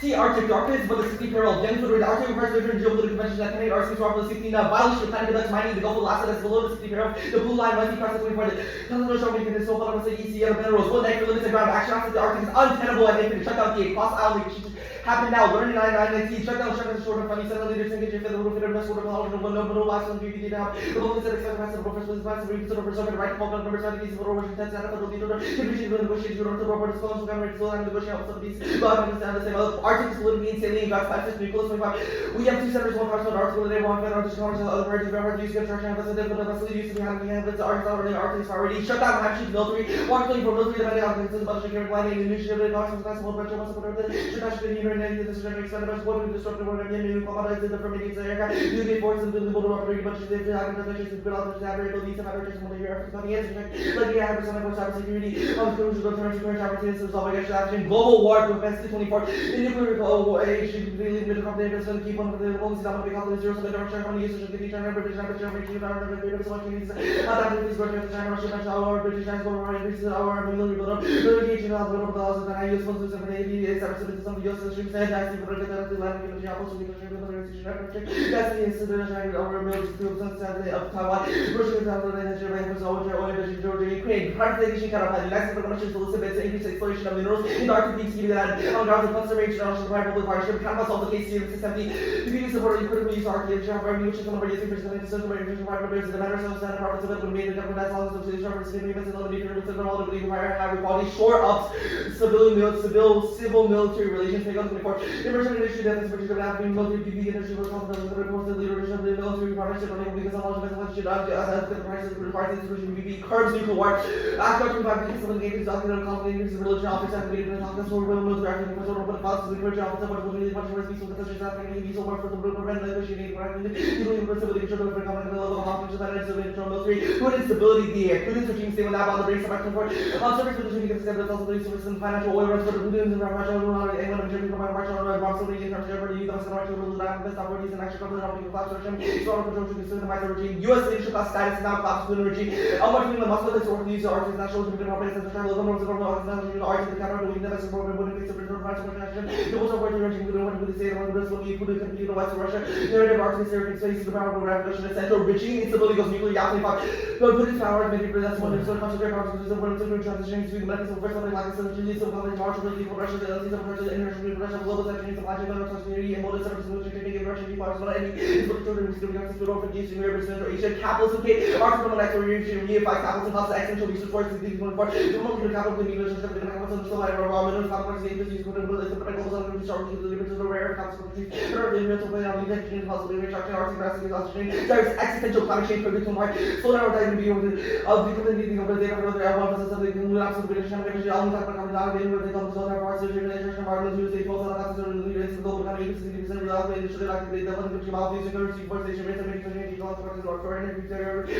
See, Arctic darkness, but the 60 parallel. Young Twitter, the Arctic requires different geopolitical conventions that connect Arctic swap with the 16 violation of planet conducts mining, the Gulf of Alaska that's below the 60 parallel. The blue line must be crossed at 24. The Continental Shelf making this so far, the EC of minerals. One neck for limited ground action after the Arctic is untenable and infinite. Shut down the cross island negotiations happen now. Learning 9 shut down the short and funny, 7 leaders, and get your fifth, a little bit of best order, no last one, BPD now. The local set expect massive professional advice, and reconsider for some right to fall numbers, and these for Russian tents, and the leader, conditions will negotiate, you don't have to report the scholars, and negotiate out some of these. But I understand the same. Arctic is literally insanely got 5 Nicholas 25. We have 2 senators, 1 person, article, and 1 federal discourse, and other parties, very use construction, and the vessel used to be having the article already, Arctic is already shut down, actually, military, water clean for military, depending on the bunch of carrying lighting, and initiative, and awesome class, one bunch of us, should not be here, and this is an expensive one, disruptive one, and new commodities in the permitting area, new forces, and the border operating bunches, they have protections, and build out the abilities of advertising, when you're African answer, like you have percent of cybersecurity, on the terms of current opportunities, resolving action, global war to advance to 24, the nuclear war, should completely limit the company, and keep one of the policies that will be called zero, so the direction of users should be trying to British average, making our data so much needs, that is going to China, Russia, our British transport, increases our military buildup, the engagement of the laws, and I use funds to separate the services of the US streams, and I see project that the land in the Japan, so we can share the organization effort. That's the incident of military groups of Taiwan, Russia, and Georgia, Ukraine. Privatization kind of had less information to solicit to increase exploration of minerals in the Arctic deep sea that on grounds of conservation and private public partnership. Kind of solve the case here in 670. The people support critical use of Arctic revenue, which is one of our using for the social regulation private affairs, the matters of Senate province of it, made the government as long as the reference to events and other nuclear with all the require high quality, shore ups, civil military relations, take on the report. The emerging industry that is particularly happening, military PPE industry was confident with the report of the leadership of the military partnership, because a lot of us should as the prices of the parties institution PPE curbs nuclear war. After 25 years, some of the games documented conflict in religion office and the office for real military and personal open files to the church office, but really much more peaceful because she's not going to be so much for the prevent negotiating correctly. Usually, the civil control of the common level of hostage that is the military. Putin Stability D. Putin's regime stable now on the brink of action for on service with the regime against the also the service and financial oil runs for the Putin and Russia, England, and Germany from Russia, Rob Saudi, and Germany, the Russia, the best opportunities and action from the Republic of Russia, strong control to consider the regime. U.S. leadership class status now collapsed within the regime. Unfortunately, the Muslim that's working use the arts national independent operations and the government of the arts and the counter to the best program would increase the return of action. The most important regime would want to say around the rest of the Putin continue to west Russia. Narrative arts and Syrian space the power of revolution and center regime instability goes nuclear yapping about but Putin's power maybe that's one of the concentrate powers is the one of the transition to the methods of virtual like the release of the march of the Russia, the LCs of Russia, the international Russia, global section, supply chain, community, and modern service solution to take Russian people as well any children who still access to open use in Europe, Central Asia, capitalism, arts from an actual reify capitalism, costs exponential use of force, the moment the capital of English, the capital of the life of raw minerals, complex the use of the practical of the sharp use of the limits of the rare consequences, the mental play on the invention, possibly restructuring arts and grassy oxygen, there's existential climate change for good to mark, so now we're going to be able to become anything over there, over there, one of the can lapse of the British American, all the time coming down, where they come to other parts of the international environment, use the tools and that's the leaders, the global economy, 60% without the initially like the one country about using currency, forestation, rates, and making consequences or for energy,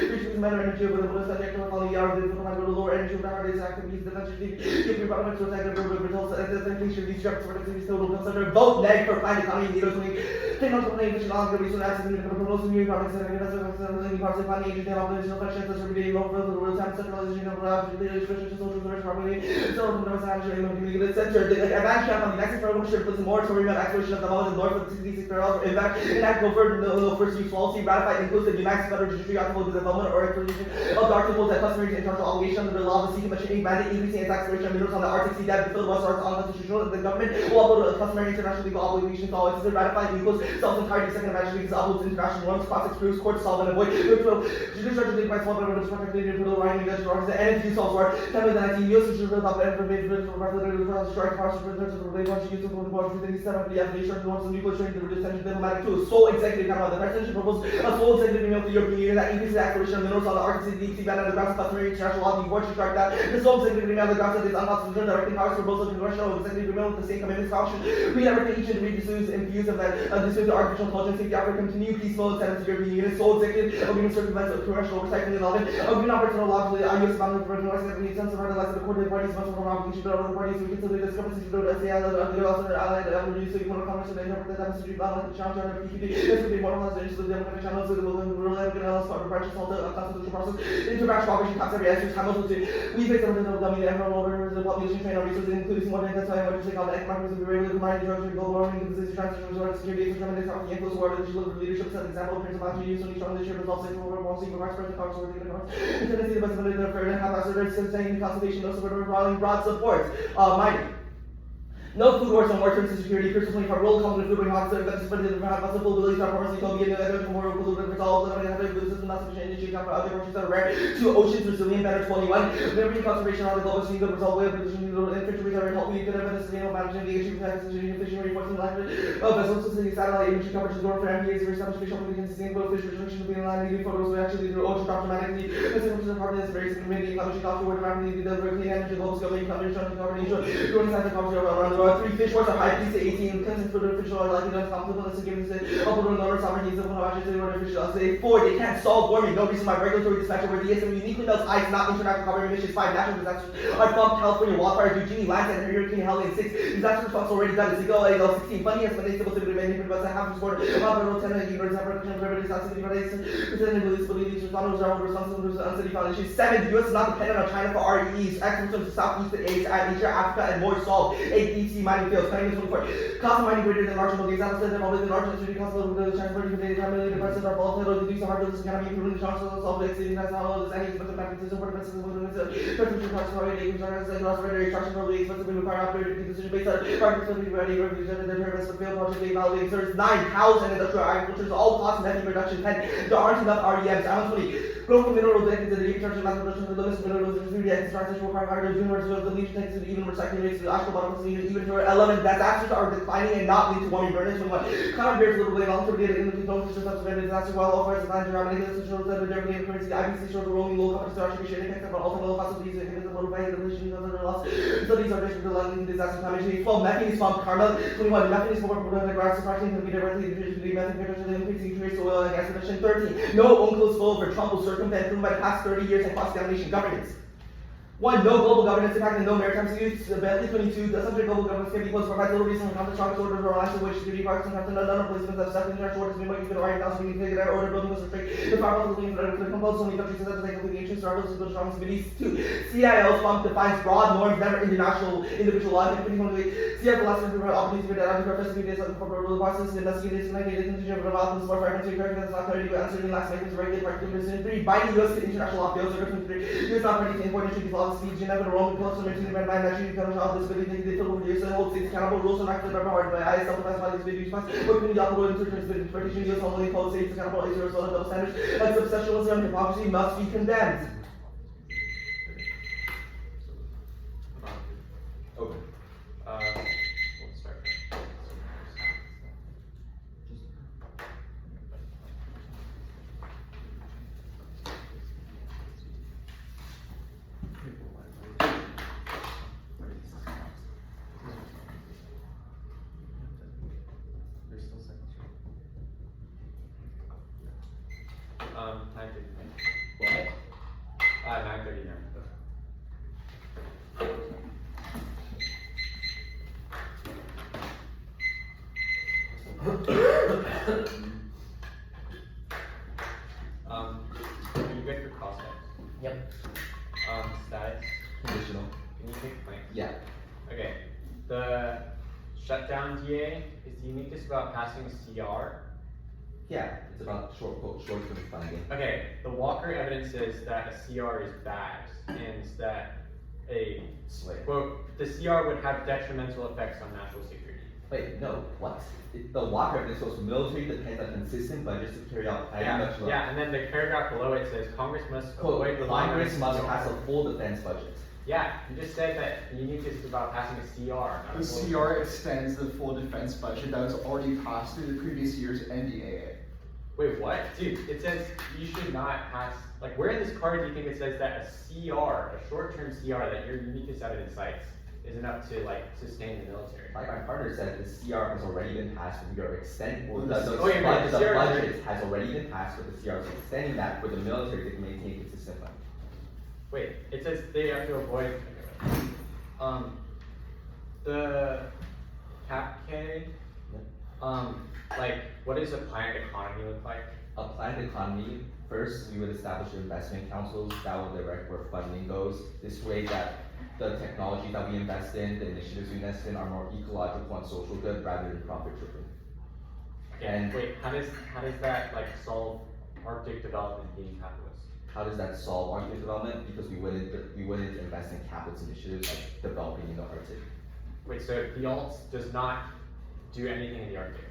which is matter energy, but the subject of all the yard, the lower energy, the hardest activities, the country, the environment, so that the results, and the inflation, these jobs, for the city's total consider both leg for climate economy, leaders, take note of the English laws, the reason that's the proposal new products, and the parts of planning, and the operational questions, as every day, over the world, time centralization of the education, social service, property, so the North Center, the advanced on the next program should put some moratorium on acquisition of the moment north of the 66 barrels, in fact, enact no first use policy, ratify inclusive United Federal Judiciary article of the development or acquisition of the articles that customary international obligation under the law of the sea commission, mandate increasing its exploration of minerals on the Arctic sea that fulfill the West Arctic unconstitutional, the government will upload a customary international legal obligation to all its ratify the equals self-entirety second eventually because uploads international norms, classics, proofs, court solve and avoid judicial judicial by small government protected for the writing industrial artists and its solves war 10 19 years which is about information from the strike parts of the use of the body the set up the application norms and nuclear training to reduce tension diplomatic tools. Sole executive kind of the president should propose a sole executive email to the European Union that increases the exploration of minerals on the Arctic sea deep sea band and the grounds of customary international law. The board should strike that the sole executive email the grounds of this unconstitutional directing powers proposal to congressional executive email with the same commitments function. Read everything each and read the use of that dispute the artificial intelligence if the effort continue peaceful and sentence to European Union. Sole executive agreement circumvents of congressional oversight in the 11 agreement operational law to the US boundary for the West sense of realize the coordinated parties must perform obligation to other parties who consider discrepancies to the SCI of the other allied and so you want to comment and interpret that message about the challenge on the PQD. This would be one of the initiatives of the Democratic channels with the rural and analysis for the purchase of the constitutional process. International cooperation across every answer, time also to we face something that will dummy the emerald order, the population train on resources, including more than that's why I want to take on the economics of the regular commodity drugs, global warming, disease, transition, security, determination of the influence of artificial leadership, set example, principle, actually use, only strong leadership, results, safe, over, more, see, vice president, Congress, over the universe, and Tennessee, the best ability to fair and have answered, sustaining consultation, no support, broad support, mining. No food wars and war terms of security, Christmas 25, roll call with food bring hot, that's spread the possible abilities, our pharmacy, told me, and the more resolve, and have a good system, not sufficient energy, for other portions that are rare, 2 oceans, resilient, better 21, liberty, conservation, on the global scene, good result, way of position, and fisheries are help me, good evidence, sustainable management, the issue, fishing, reinforcing life, vessels, society, satellite, imagery coverage, is going for MPAs, reestablish fish, hopefully, sustainable fish, restriction, being aligned, leading photos, we actually do ocean drop dramatically, this is part of this very significant, ecology, doctor, word, rapidly, the clean energy, global scale, ecology, carbonation, growing science, and culture around the world, 3 fish wars are high, please say 18, consent for the official are likely to have conflict, unless given to upper number, sovereignty, civil, official, say 4, they can't solve warming, no reason why regulatory dispatch over the ESM uniquely melts ice, not international carbon emissions, 5, natural disasters are from California, wildfires, Eugenie, lands, and Hurricane Helene, 6, disaster response already done, it's equal, 16, funding has been stable to be many, but a half support, about 10, universe, have production, priorities, not city, presenting release, responsible, responsible, unsteady foundation, 7, the US is not dependent on China for REEs, exports to Southeast Asia, Africa, and more solved, 8, deep sea mining fields, 24, cost of mining greater than marginal gains, out of the always the largest city cost of the transport, the primarily the prices are volatile, the use of hard goods can be improving the chances of solving exceeding that's how this any expensive practices for defenses of the transportation costs for the insurance and loss rate extraction probably expensive require operator decision based on practice to be ready represented the purpose of field project evaluating service 9,000 industrial agriculture all costs and production 10 there aren't enough REMs down 20 global mineral decades of the infrastructure mass production of the lowest minerals and food and transition require higher universe of the leach tanks and even recycling rates to the actual bottom of the even for 11 disasters are declining and not lead to warming burners 21 common bears little bit long-term data in the control systems of prevented disaster while all fires and land dramatic shows that the Germany currency the IBC shows the rolling low coverage to actually share impact on ultimate low cost of these and the motivated relation of the loss studies are just related to disaster damage 12 methane is from karma 21 methane is from the grass surprising can be directly to the methane production and increasing trace oil and gas emission 13 no unclosed flow over Trump will circumvent proven by the past 30 years and cross-examination governance 1. No global governance impact and no maritime security. Bentley 22. The subject global governance can be close to provide little reason for strongest orders or last of which security parks and have none of placements of stuff in their shortest minimum you can write down so you can take it out order building was restricted. The power of the composed only countries that take the ancient struggles to build strong cities. 2. CIL's fund defines broad norms, never international individual law. And CIL philosophy provide opportunities for that professor to do corporate rule process, investigators, connected condition of development, more fire country, that's not clarity, but uncertainty, last makers, regulate particulars. 3. Binding US to international law fails. 3. US not ready to import and treaty laws, Geneva, Rome, close to maintaining by naturally comes out this ability to total years and hold states accountable rules and acted by power by I self-defense by these videos working the operative interference with interpretation US only code states accountable as a result of double standards and substantialism and hypocrisy must be condemned. Okay. We'll start. There's still seconds. 9:30. What? 9:30 now. Are you good for cross checks? Yep. Status. Conditional. Can you take points? Yeah. Okay. The shutdown DA is the uniqueness about passing a CR. Yeah. It's about short term funding. Okay. The Walker evidence says that a CR is bad and that a quote the CR would have detrimental effects on national security. Wait, no, what? The Walker evidence shows military depends on consistent budgets to carry out Yeah, and then the paragraph below it says Congress must avoid relying on Congress must CR. pass a full defense budget. Yeah, you just said that the uniqueness is about passing a CR. Not a The full CR extends the full defense budget that was already passed through the previous year's NDAA. Wait, what? Dude, it says you should not pass, like where in this card do you think it says that a CR, a short-term CR that your uniqueness evidence cites is enough to like sustain the military? Like my partner said, the CR has already been passed with your extent, or the right, the CR budget has already been passed with the CR, so extending that for the military to maintain consistent funding. Wait, it says they have to avoid, the cap K, Yep. like what does a planned economy look like? A planned economy First, we would establish investment councils that will direct where funding goes. This way that the technology that we invest in, the initiatives we invest in are more ecological and social good rather than profit driven. And wait, how does that like solve Arctic development being capitalist? How does that solve Arctic development? Because we wouldn't invest in capitalist initiatives like developing in the Arctic. Wait, so the alt does not do anything in the Arctic?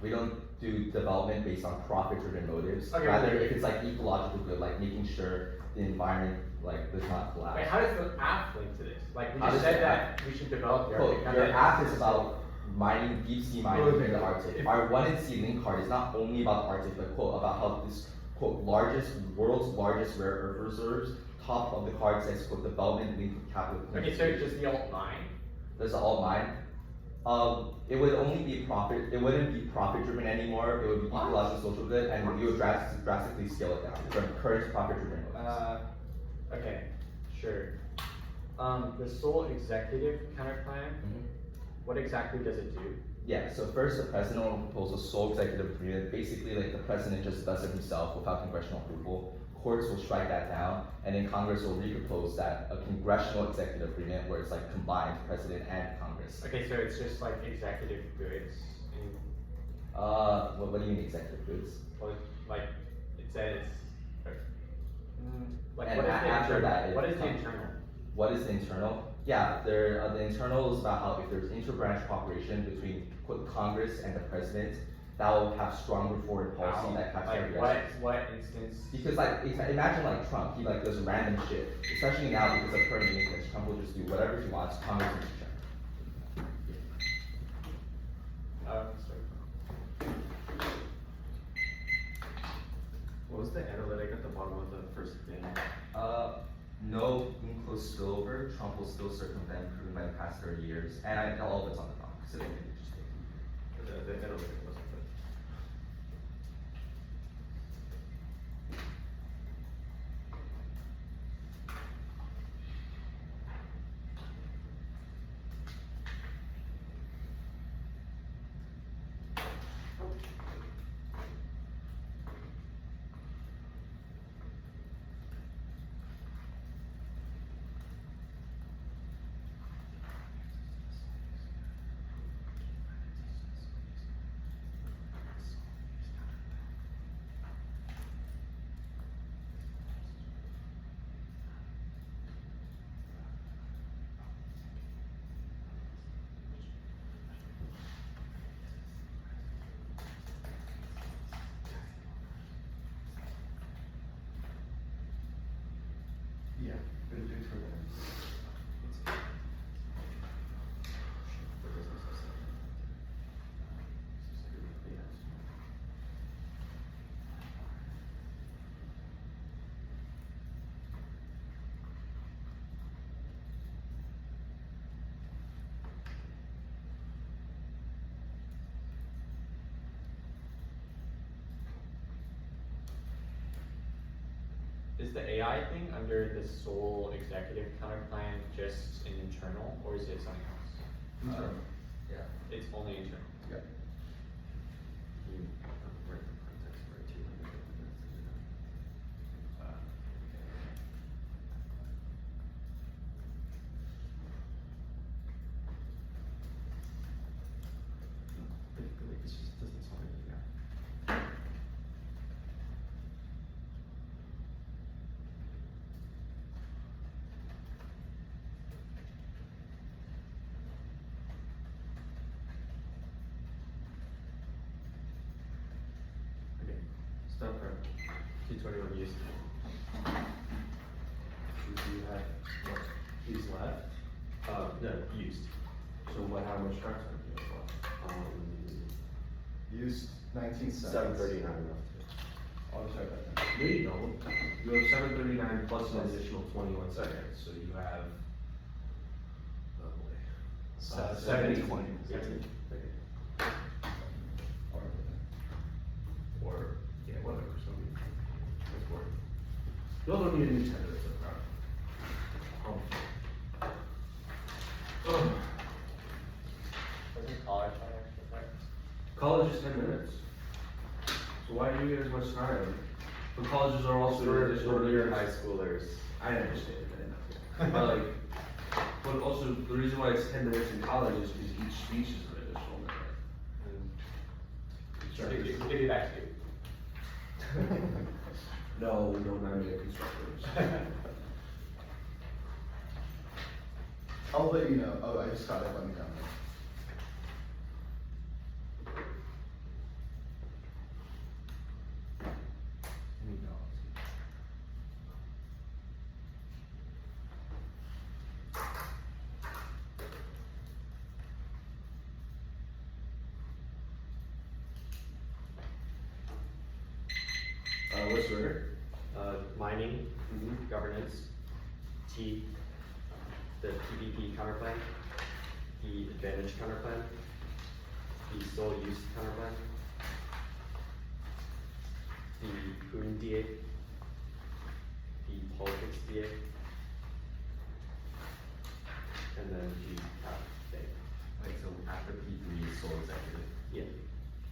We don't do development based on profit-driven motives. Okay, Rather, wait. if it's like ecological good, like making sure the environment like does not collapse. Wait, how does the app link to this? Like we How just does said the that we should develop the Quote, Arctic. your app is about mining, deep sea mining in the Arctic. Our 1&C link card is not only about the Arctic, but quote, about how this quote, world's largest rare earth reserves. Top of the card says quote, development linked with capital. Okay, so does the alt mine? There's an alt mine. It would only be profit. It wouldn't be profit driven anymore. It would be ecological social good, and we would drastically scale it down from current profit driven motives. Okay, sure. The sole executive counterplan. What exactly does it do? Yeah, so first the president will propose a sole executive agreement. Basically, like the president just does it himself without congressional approval. Courts will strike that down, and then Congress will repropose that, a congressional executive agreement where it's like combined president and Congress. Okay, so it's just like executive goods. What do you mean executive goods? Well, like it says. Like And what is the after internal? that, What is the internal? What is the internal? Yeah, the internal is about how if there's interbranch cooperation between quote, Congress and the president, that will have stronger foreign policy that captures Like every what instance? Because like imagine like Trump, he like does random shit, especially now because of current interest. Trump will just do whatever he wants. Congress will check. Sorry. What was the analytic at the bottom of the first thing? No close spillover. Trump will still circumvent proven by the past 30 years, and all of it's on the doc, so they can just take. The analytic wasn't good. Yeah, it'll do it for them. Is the AI thing under the sole executive counterplan just an internal, or is it something else? Yeah. It's only internal. Yeah. You write the context for it too. Basically, this just doesn't solve anything now. Okay, stop for 221 used. Do you have what is left? No, used. So how much trucks are you left? Used 19 cents. 739 left. Oh, sorry about that. No, you don't. You have 739 plus an additional 21 seconds, so you have. Oh boy. 720. 70. Okay. Or, yeah, whatever, so that's work. You'll don't need a new tender, it's a problem. Doesn't college have extra credits? College is 10 minutes. So why do you get as much time But colleges are also For your high schoolers. I understand that. But like, but also the reason why it's 10 minutes in college is because each speech is an additional minute. We'll give you that too. No, not media constructors. I'll let you know. Oh, I just got it on the camera. What's order? Mining, Mm-hmm. governance, T, the PPP counterplan, the advantage counterplan, the sole use counterplan, the Putin DA, the politics DA, and then the CAP DA. Wait, so after P3 is sole executive? Yeah.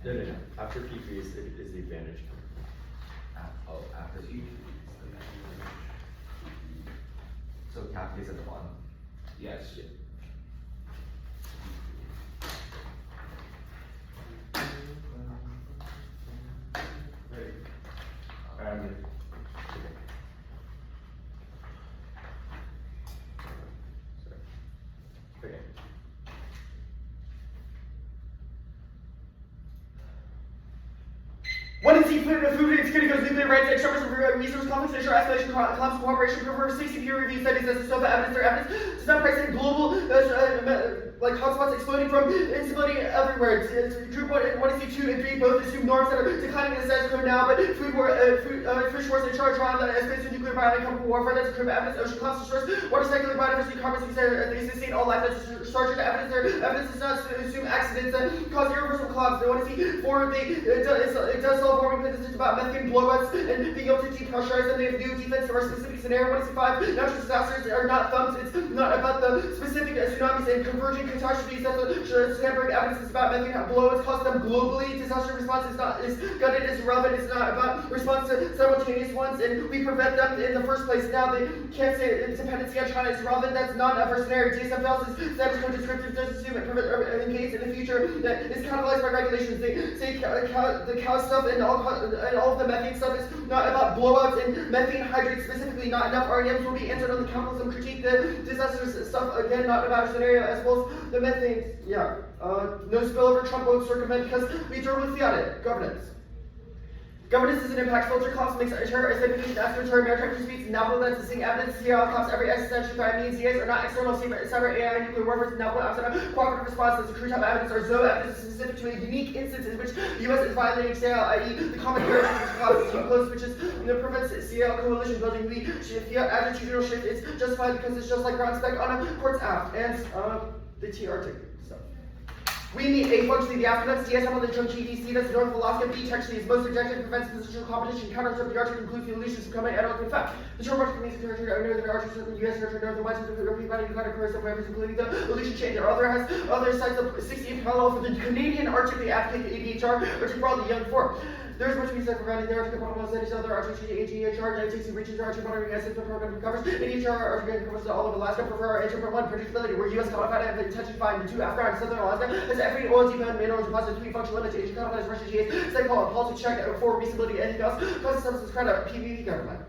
No. After P3 is the advantage counterplan. After P3 is the next. So cap is at the bottom. Yes. Okay. One is food and security goes nuclear rights, extraction of resource conflicts, ensure escalation, collapse, cooperation, prefer 60 peer review studies as to show that evidence does not present global like hotspots exploding from instability everywhere. Group 1 is 2 and 3 both assume norms that are declining in the status quo now, but fish wars and charge on that escalates to nuclear violent chemical warfare. That's proof evidence, ocean collapse destroys water cycle, biodiversity, carbon they sustain all life. That's started evidence does not assume accidents that cause irreversible collapse. They want to see 4 it does solve warming, but this is about methane blowouts and being able to depressurize them. They have new defense of our specific scenario. 1 is 5 natural disasters are not thumbs. It's not about the specific tsunamis and converging catastrophes. That's what Stanford evidence is about. Methane blowouts cause them globally. Disaster response is gutted, is irrelevant. It's not about response to simultaneous ones, and we prevent them in the first place. Now they can't say dependency on China is irrelevant. That's not a first scenario. DSM fails is established code descriptive does assume it engage in the future that is catalyzed by regulations. They say the cow stuff and all of the methane stuff is not about blowouts and methane hydrates specifically. Not enough REMs will be answered on the capitalism critique. The disasters stuff again not about a scenario as well as the methanes. Yeah. No spillover. Trump won't circumvent because we durably fiat it. Governance. Governance is an impact filter. Collapse makes terror, identification, escalatory maritime disputes, novel that's the same evidence. CL collapse every existential threat means CAs are not external cyber AI, nuclear warfare, novel outside cooperative response. That's a crucial evidence or ZO evidence specific to a unique instance in which the US is violating CL, i.e. the common heritage which causes close, which is prevents CL coalition building. We fiat attitudinal shift is justified because it's just like ground spec on a quartz app and the T Arctic stuff. We need A functionally the afternuts, DSM on the Trump GDC, that's North Alaska, B textually is most objective, prevents positional competition, counters up the Arctic, includes the illusions of coming, and in fact, the Trump Arctic means the territory under the Arctic Circle, US territory, north and west of the European body, kind of occurs somewhere, including the illusion chain. There has other sites of 60 in parallel for the Canadian Arctic, the Arctic ADHR, Arctic broadly young form. There is much to be said for rounding the Arctic Bottom studies, other Arctic ADHR, 96 reaches the Arctic Bottom as if the program covers. ADHR, Arctic covers all of Alaska, prefer interpret 1, predictability, where US codified and intensified, and 2, Afghan, Southern Alaska, has every oil dependent mineral deposit, 3 functional limits, Asian codified, Russian GAs, cycle, policy check, 4, reasonability, anything else, causes substance credit, PVP government.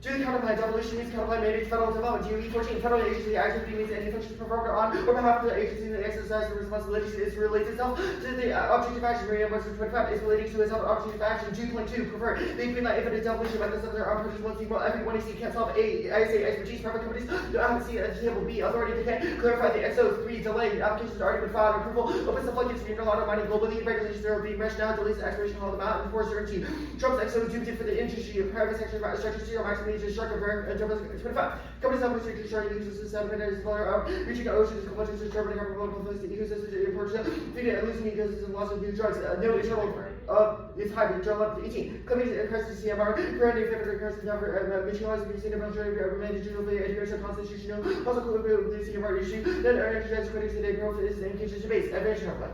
Do the counterplan devolution means counterplan mandates federal development. DOE 14 federal agency activity means any function performed on or behalf of the agency that exercise the responsibilities is relates itself to the object of action. Reading verse 25 is relating to itself object of action. 2.2 prefer they green light infinite devolution methods of their operations once equal everyone you see can't solve A. I say expertise private companies do not have a seat at the table. B authority they can't clarify the XO. 3 delay applications already been filed. Approval opens the floodgates for interlotto mining globally. Regulations are being meshed now. Delays the expiration call them out. And 4 certainty. Trump's XO doomed it for the industry of private sector structure zero maximum structure 25. Companies operate to starting uses sedimentary color reaching oceans, complexions, disturbing governmental policy, ecosystems, purchase, feeding and losing ecosystems, loss of new drugs, no internal, it's hybrid, internal up to 18. Companies increase the CMR, current effective recurrence, never, materializing, seen about remain digital, education, constitutional, also cool with the CMR issue, then exercise critics today, growth is in kitchen debate, adventure plan.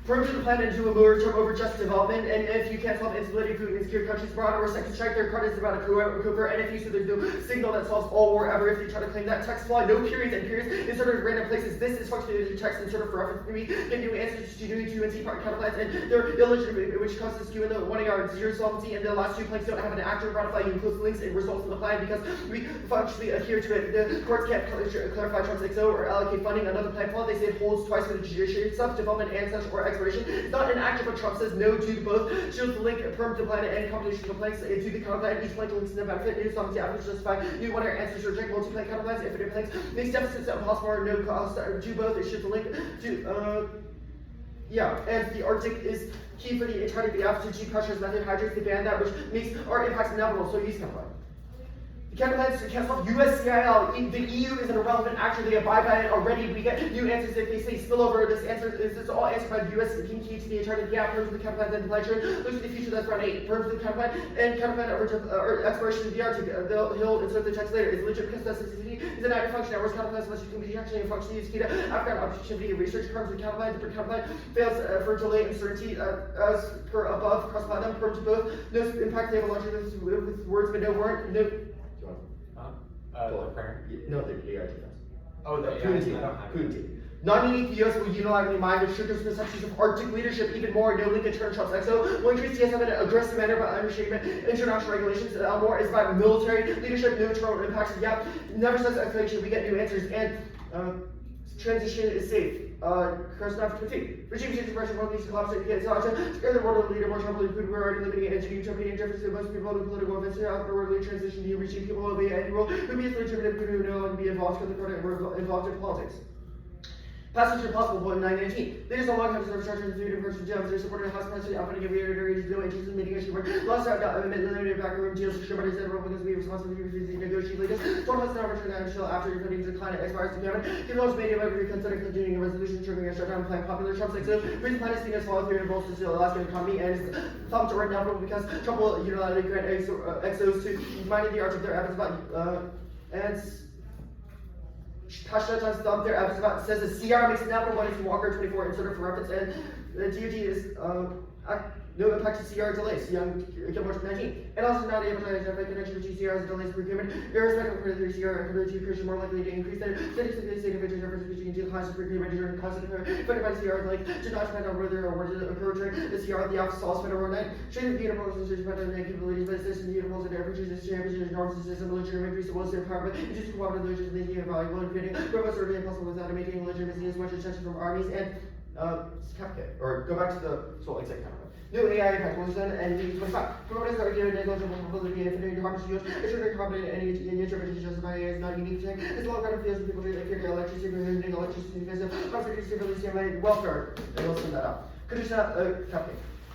Further the plan into a moratorium over just development, and if you can't solve instability, food insecure countries abroad, or second strike their card is about a cooper, and if you so there's no signal that solves all war ever if you try to claim that text flaw, no periods and periods inserted in random places. This is functionally text inserted for reference to me, give new answers to new 2 and C part counterplans, and they're illegitimate, which causes skew in the 1 AR zero solvency, and the last 2 planks don't have an active ratify you close links and results in the plan because we functionally adhere to it. The courts can't clarify Trump's XO or allocate funding. Another plan flaw, they say it holds twice for the judiciary itself, development and such or exploration. It's not an active, but Trump says no to both. Shields the link, perm to planet and competition to planks to the counterplan. Each plank links in the benefit, new solvency average justify new 1 AR answers to reject multi-plank counterplans, infinite planks. Makes deficits impossible or no cost to both. It shields the link to yeah, and the Arctic is key for the entirety of the altitude pressures method hydrates the band that which makes our impacts inevitable, so use counterplan. The counterplans to cancel USCIL, the EU is an irrelevant actor, they abide by it already. We get new answers if they say spillover. This is all answered by the US key to the entirety of the gap, terms of the counterplans and the ledger. Looks to the future, that's round 8. Terms of the counterplan and counterplan or exploration of the Arctic. He'll insert the text later. It's legit because necessity is an active function. Whereas counterplans must be actually a function used key to Afghan objectivity research. Terms of the counterplan, different counterplan fails for delay and certainty as per above. Cross platinum, terms of both. No impact, they have a larger with words, but no warrant. No. The prayer? No, the AR defense. Oh, the Putin team. I don't have Putin team. Not unique, the US will unilaterally mine which triggers perceptions of Arctic leadership even more. No link to turn Trump's XO. Will increase TSM in an aggressive manner by understatement international regulations. More is about military leadership, no internal impacts of the gap. Never says escalation, we get new answers, and transition is safe. Curse not for fatigue. Regime change pressure, one piece of collapse, it's not together world leader, more trouble, food, we're already limiting it, and trumpeting jefferson, most people in political events, outwardly transition, the regime people will be any role, who be legitimate, who know and be involved because we're involved in politics. Passage impossible, point 919. Leaders on long time deserve structure and food and person jobs. They're supporting the House President, opening of your areas, no interest in meeting issue work. Lost out, limited back room deals, everybody said, because we are responsible for refusing to negotiate leaders. 12 months now, return until after your funding decline expires to Cameron. Give those media whether you consider continuing a resolution triggering a shutdown plan. Popular Trump's exit. Reason plan is seen as follow through and bolsters the Alaskan economy and is thumped right now because Trump will unilaterally grant exos to mining the arch of their efforts about, and Hashtag thumb there about says the CR makes inevitable money from Walker 24 inserted for reference, and the DOD is no impact to CR delays. Young Gilmore 19. And also now the advertising connection to CR's delays procurement, irrespective of whether CR and compared to Christian more likely to increase their statistically significant difference between the cost of procurement during the cost of funded by CR like to not depend on whether or whether occur during the CR the office solves federal net. Shade of beautiful systems depend on the capabilities, but systems beautiful and averages the champions norms and system legitimate increase the will of power, but just cooperative religion making it valuable and creating robust order impossible without making legitimacy as much attention from armies and or go back to the Salt Lake City counterpart. New AI impact was done and need 25. Proponents are given negligible probability and infinity harm to use. It's very confident any interpretation justified is not unique to It's long kind of feels people treat like electricity, prohibiting electricity because of conflict stability and welfare. And we'll send that out.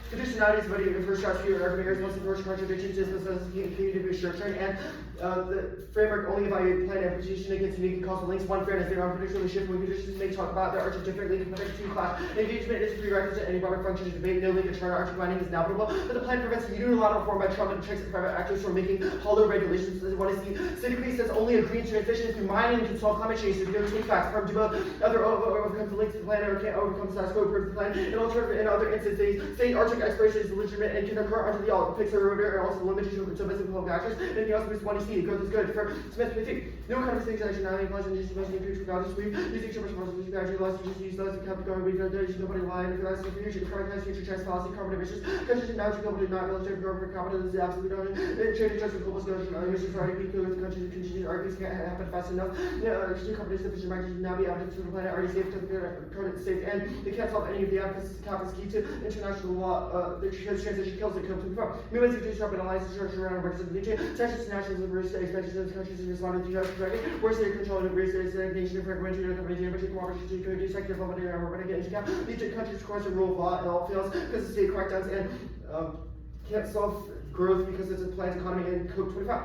Conditionality is ready to first shots for your urban areas, most of the first contradictions is continue to be structured, and the framework only evaluate plan application against unique causal links. One, fairness, they are unpredictably shift when conditions may talk about their arch differently compared to class. Engagement is a prerequisite, any broader function of debate, no link to charter arch mining is inevitable, but the plan prevents unilateral form by Trump and checks private actors from making hollow regulations. What is the city says only a green transition through mining can solve climate change, so no take facts from Dubois, other overcomes the links to the plan or can't overcome the status quo proves the plan. In alternative, in other instances, say Arctic exploration is legitimate and can occur under the all Pixar rotor and also limited to basic public actors. Anything else we want to see, growth is good for Smith 15. No kind of things that should not imply and just must increase for God to sweep. Using so much more to actually lost just use those to keep going. We don't know nobody lying if you ask for future prioritize future trans policy, carbon emissions, countries now to go to not military government competence is absolutely not trade just with global scale emissions already be clear with the countries continue arguments can't happen fast enough. Companies sufficient margins now be evidence to the planet already safe to the current state and they can't solve any of the emphasis cap is key to international law because transition kills it comes from. Movements of disrupt and alliances structure around works of the nature, tensions to national liberties, expansions of countries and responding to US directly, where's the control of race, nation, and fragmentary company, geometry, cooperation, security, sector, development, and we're going to get into cap. These countries, of course, are rule of law, it all fails because of state crackdowns and can't solve growth because it's a planned economy in Code 25.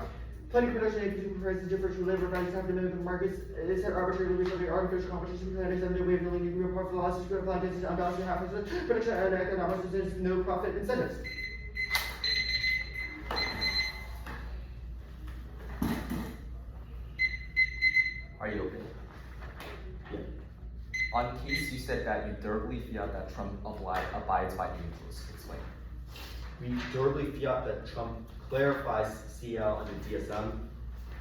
Planning production and consumer prices differ from labor values have to move in markets. It's an arbitrary research of artificial competition planners and no way of building real profit losses to apply against unbalanced half production and economics is no profit incentives. Are you okay? Yeah. on case you said that you durably fiat that Trump abides by rules. Explain. We durably fiat that Trump clarifies CL under DSM.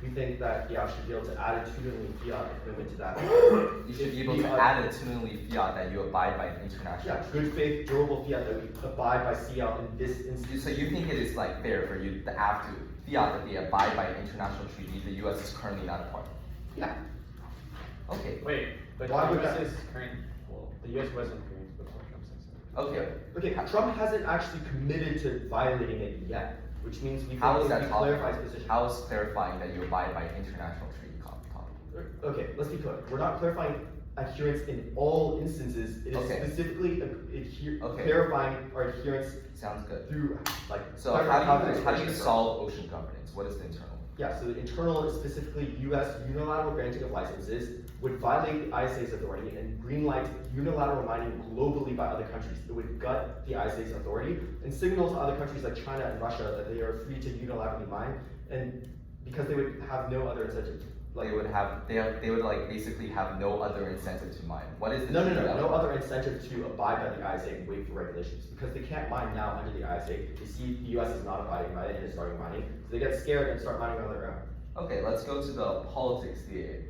We think that should be able to attitudinally fiat a commitment to that. You should be able to attitudinally fiat that you abide by international. Yeah, good faith, durable fiat that we abide by CL in this instance. So you think it is like fair for you to have to fiat that they abide by an international treaty the U.S. is currently not a part of? Yeah. Okay. Wait, but Why the would US that- is current, well, the US wasn't current before Trump said so. Okay. Okay, Trump hasn't actually committed to violating it yet, which means we How is think that we talking? clarify his position. How is clarifying that you abide by international treaty talking? Okay, let's be clear. We're not clarifying adherence in all instances. It is Okay. specifically Okay. clarifying our adherence Sounds good. through like. So clarifying how do the you expression solve ocean governance? What is the internal? Yeah, so the internal is specifically U.S. unilateral granting of licenses would violate the ISA's authority and greenlight unilateral mining globally by other countries. It would gut the ISA's authority and signal to other countries like China and Russia that they are free to unilaterally mine, and because they would have no other incentive. They would like basically have no other incentive to mine. What is the No unilateral? other incentive to abide by the ISA and wait for regulations, because they can't mine now under the ISA. They see the US is not abiding by it and is starting mining, so they get scared and start mining on their own. Okay, let's go to the politics.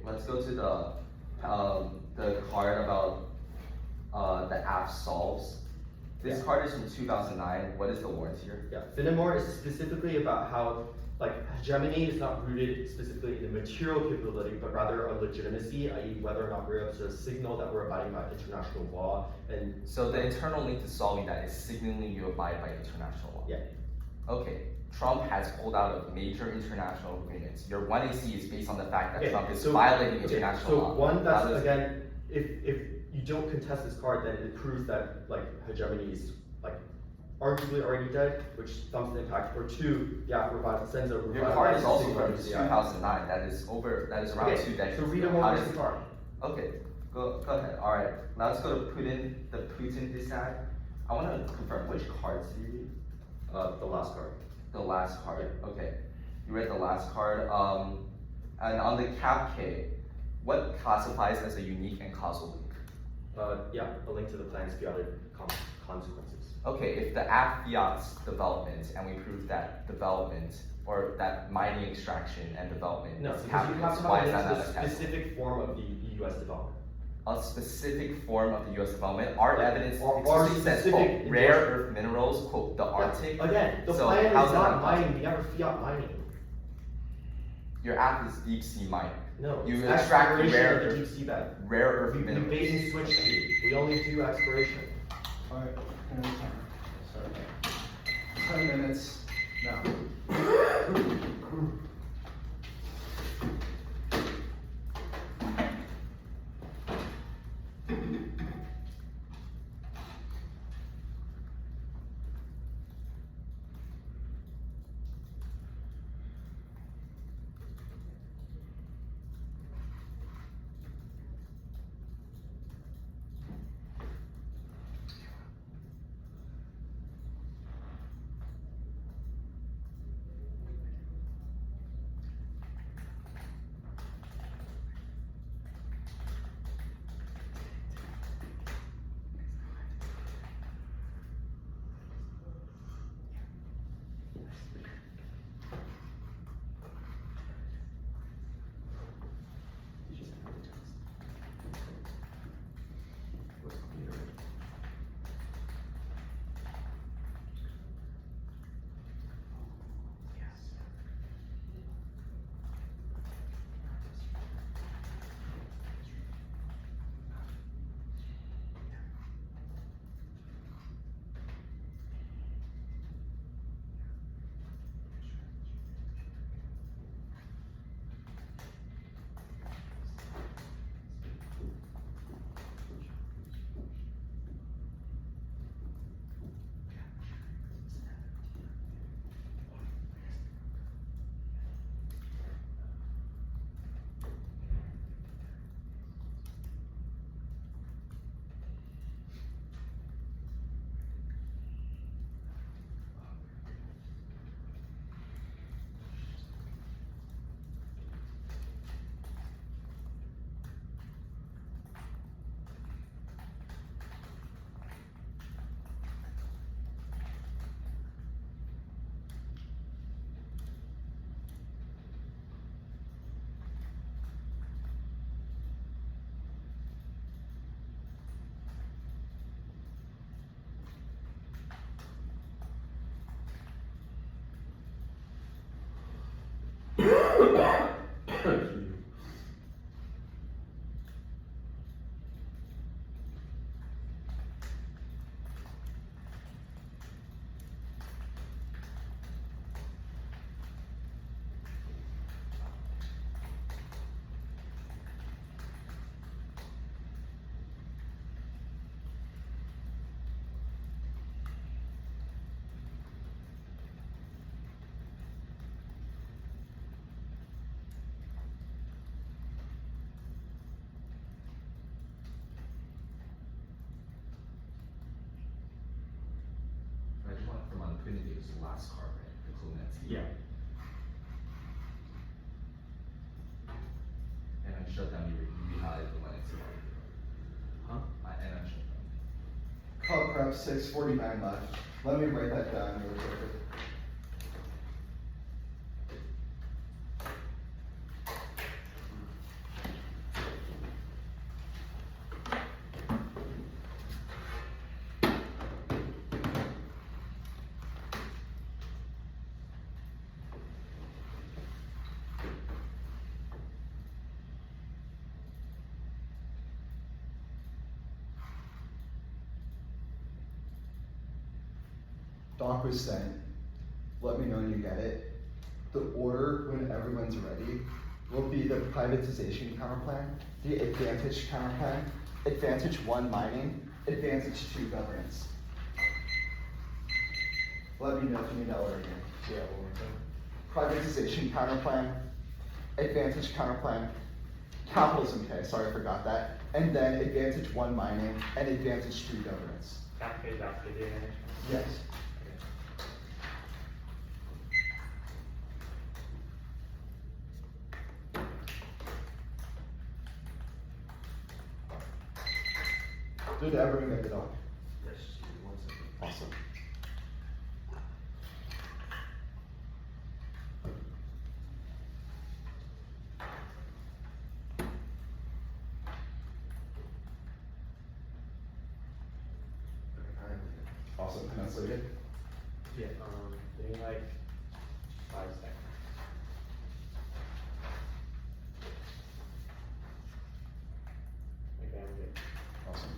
Let's go to the card about the app solves. This Yeah. card is from 2009. What is the warrant here? Yeah, Finnemore is specifically about how hegemony is not rooted specifically in the material capability, but rather a legitimacy, i.e. whether or not we're able to signal that we're abiding by international law. And So the internal link to solving that is signaling you abide by international law. yeah, Okay, Trump has pulled out of major international agreements. Your 1AC is based on the fact that Okay, Trump is so- violating okay, international so law. one, that's How does- again, if you don't contest this card, then it proves that hegemony is arguably already dead, which thumbs the impact. Or two, sends a Your card is also signal from to the 2009. That is around Okay, 2 decades. so read ago. more How of does- the card. Okay, go ahead. All right, now let's go to the Putin dissad. I want to confirm which cards did you read? The last card. The last card. Okay, you read the last card. And on the cap K, what classifies as a unique and causal link? A link to the plan's fiated consequences. Okay, if the app fiats development and we prove that development or that mining extraction and development No, is because you happening, have to why have is a that link not to a the causal? specific form of the U.S. development. A specific form of the U.S. development. Our evidence Or explicitly says, specific quote, rare earth minerals, quote, the Arctic. Again, the So plan is how's that not not mining. We never fiat mining. Your app is deep sea mining. No, You it's extract exploration rare of the earth- deep sea bed. Rare earth We minerals. bait and switch. We only do exploration. Alright, sorry. 10 minutes now. putting it as the last card, right? Including that T. Yeah. And then shut down, you re-highlight the one it's about. Huh? And then shut down. Call prep 649 left. Let me write that down really quickly. Doc was saying, let me know when you get it. The order when everyone's ready will be the privatization counter plan, the advantage counter plan, advantage 1 mining, advantage 2 governance. Let me know if you need that order again. Yeah, one more time. Privatization counter plan, advantage counter plan, capitalism K, sorry I forgot that, and then advantage 1 mining and advantage 2 governance. That pays out for the advantage. Yes. Did everyone get the doc? Yes, give me 1 second. Awesome. Okay, I am good. Awesome. Peninsula good? Yeah. Give me like 5 seconds. Okay, I'm good. Awesome.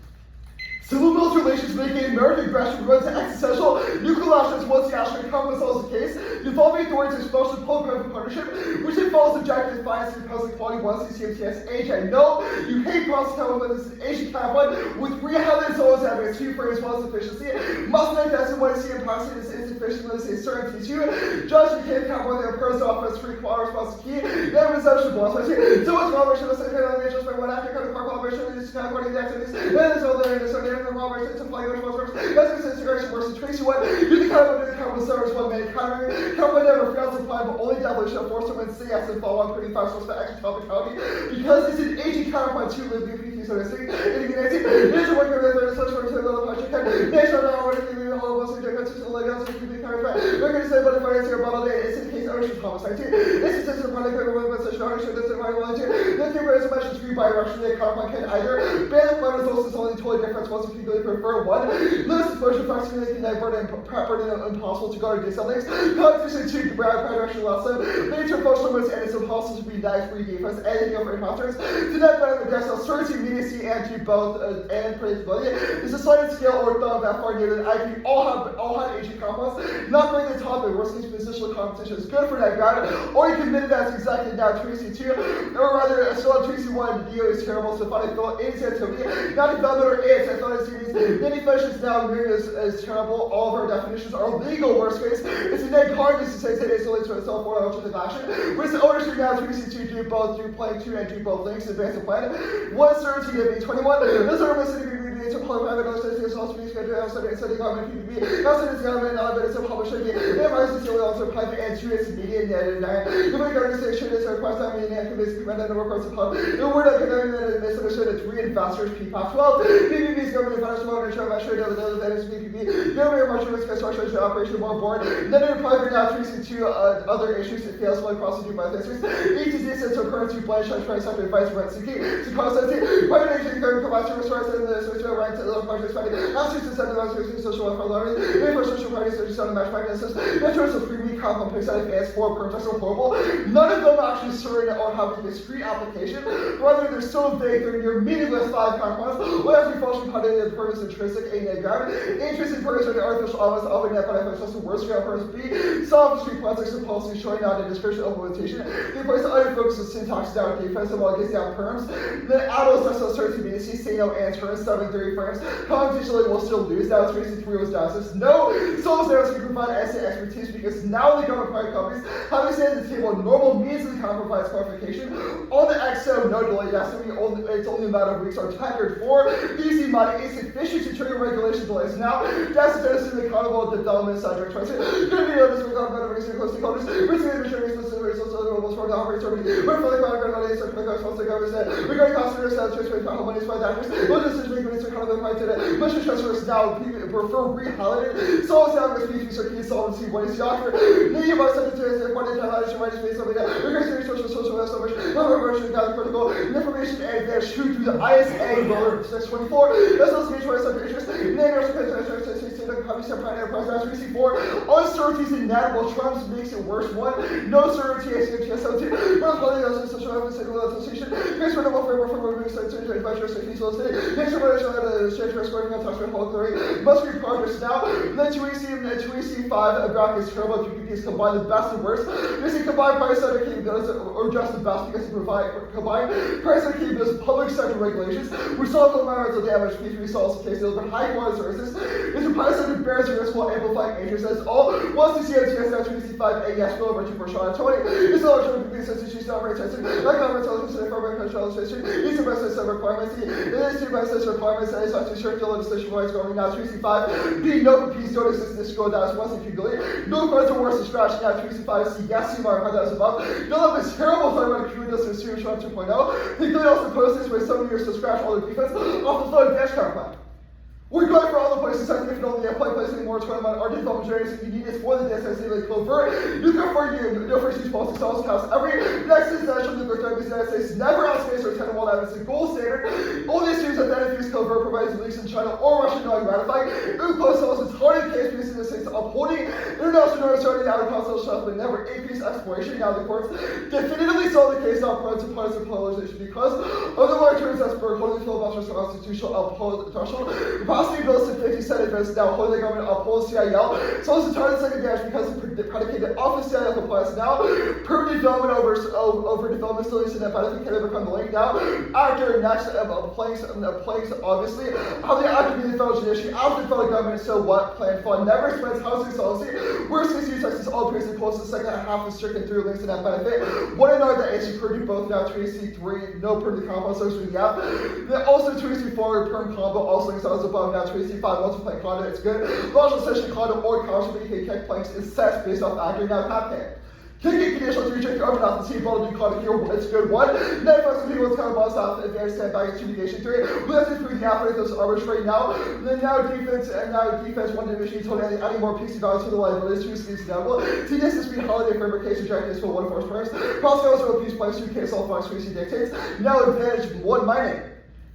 Civil military relations making American aggression runs existential nuclear options once the Austrian Congress solves the case. The involving authorities expulsion of Pope-Private Partnership, which involves objective finance and public quality once CCMTS AJ. No, you hate cross-town with this Asian Catholic with 300 souls having a 2 frames plus efficiency. Must make that someone see in passing is insufficient with a certainty to judge the kid count when their person offers 3 quarters plus key. Then resumption bonus. So much collaboration with the second just by one after kind of collaboration with this kind of the activities. And there's all there is so there collaboration to play with most that's a integration versus Tracy one. You the kind of the kind of service one man economy. Company never fails to apply, but only devilish of force to say yes and follow on pretty fast source for extra topicality. Because it's an aging counterpoint to live BPT so to speak. It's a work of the such for the project. National now what if you all of us are going to like us to be counterpoint. We're going to say about the finance here about it. It's in case ownership homicide. It's a system product with such ownership that's in my knowledge. The theory is much as by Russian the counterpoint can either ban the plan results is only totally different once if you really prefer one. Lewis exposure approximately making that burden impossible to guard against something. Competition to grab direction lesson. Nature functional moves and it's impossible to be nice free defense and over imposters. To that better the best certainty, immediacy, and to both and predictability. It's a sliding scale or thumb that far near that IP all had aging compounds. Not bring the top of worst case positional competition is good for that guy. Or you can admit that's exactly now Tracy 2. Or rather still Tracy 1 Neo is terrible, so funny Phil is activity. Not development or it's I thought it's series. Many fashions now mirrored as terrible. All of our definitions are legal worst case. It's a neg hard to say that it's only to itself or alternative action. With the ownership now Tracy 2 do both do playing 2 and do both links advance the plan. 1 certainty to be 21. This are missing to play private illustration is also being scheduled outside and studying government PPP. Outside is government now that it's a publisher. The advice is also private and 2 is media and the way organization is request that meaning and basically run the reports of public. The word academic and misunderstood it's 3 investors PPAP 12. PPP is government financial ownership. I'm sure that is PPP. Government martial risk structure to operation more board. Then in private now tracing to other issues it fails to prosecute by this. ETC sets to currency blank trying to advice rent seeking to constantly private agency government provides resources and the social right to little projects funding. Answers to send the social welfare learning. Maybe for social parties so just on the match finances. Metros of 3 week compound picks out advanced for projects are horrible. None of them actually certain or have a discrete application. Rather they're so vague they're near meaningless 5 compounds. What has been function put in the purpose intrinsic A negative. Interesting purpose of the artificial office of net benefits just the worst ground purpose B. Solve street projects and policy showing out a description of implementation. The place to other focus is syntax down defensive while it gets down terms. The adults that's uncertainty B, say no and turns 730 frames. Computationally will still lose. Now it's facing 3 was down. So no souls there to provide essay expertise because now now only government private companies, having stayed at the table, normal means of the counter provides clarification. On the XO, no delay, yes, it's only a matter of weeks are tendered for easy money, it's efficient to trigger regulation delays. Now, that's the Tennessee accountable development side of choice. Good video, this week on better reason, close stakeholders, recently administrative specific social rules for the operating service, we're fully qualified by the state of the government, regarding customers, transfer to money by actors, we'll just make an accountable right today. Much transfers now prefer re-highlighted, so it's now going to be circuit solvency, what is the offer? Need about sentences, and what is the highlighted rights based on that, regarding social established, version, gather critical information, and they're true to the ISA, Roller 624, that's also the choice of interest, uncertainties in inedible Trumps makes it worse. One, no certainty as TSO2, social association, here's for the framework for moving sensory adventure safety so state, next generation of the transfer scoring on touch whole theory, must be progress now. Then 2EC5 graph is terrible, PPPs combine the best and worst. This is combined price center capabilities, or just the best because they provide combined price center capabilities, public sector regulations, resolve environmental damage, P3 solves the case, deliver high quality services. It's a price center bears the risk while amplifying agents as all. Once the CMTS now 2EC5 yes, bill over 2 for Sean 20. It's all true because it's not very tested. Like government intelligence and environmental control legislation, these are best set requirements. It is two best set requirements that is not to certain legislation rights going now 2EC5. Being no peace don't exist in this school that is once if you believe. No cards are worse than scratch now 2EC5. See yes, see mark that is above. You'll have this terrible thing about Kudos and Serious Sean 2.0. They could also post this with some of years to scratch all the defense off the flood dash card plan. We're going for all the places I think only apply place anymore 21 our development generators you need is for the DSS like clover. You can for you no first use policy cells house every next national nuclear threat in the United States never outspace or 10 wall that is the gold standard. Only series of that infused clover provides leaks in China or Russia knowing ratifying. Uclose cells is hard in case because the states upholding international norms starting out of constitutional shelf but never increased exploration. Now the courts definitively solve the case not prone to partisan polarization because of the large terms that's for holding filibuster constitutional uphold threshold. Capacity bills to 50 senators now holding the government uphold CIL. So it's a target second dash because it's predicated off the CIL compliance now. Permanent development over development studies and that benefit can become the link now. After next planks obviously how the activity of the federal judiciary after the federal government so what plan fund never explains housing policy. Worst case use Texas all appears to post the second half of stricken through links to that benefit. One and another that AC Purdue both now 2AC3 no Purdue combo so we have. Then also 2AC4 perm combo also links out above now 2AC5 multiplayer condo, it's good. Logical session condo or counter but you can kick planks is set based off accurate now tap pan. Kicking conditional 3 check your oven off the team ball to do condo here, it's good. 1. Then folks people with kind of boss off advanced stand back into negation 3. We have to improve the appetite those arbors right now. Then now defense 1 division told adding more PC values to the liabilities 2 sleeves notable. TDS is speed holiday framework case rejected is for 1 force first. Prosecutors will peace place 2 case all fox 3C dictates. Now advantage 1 mining.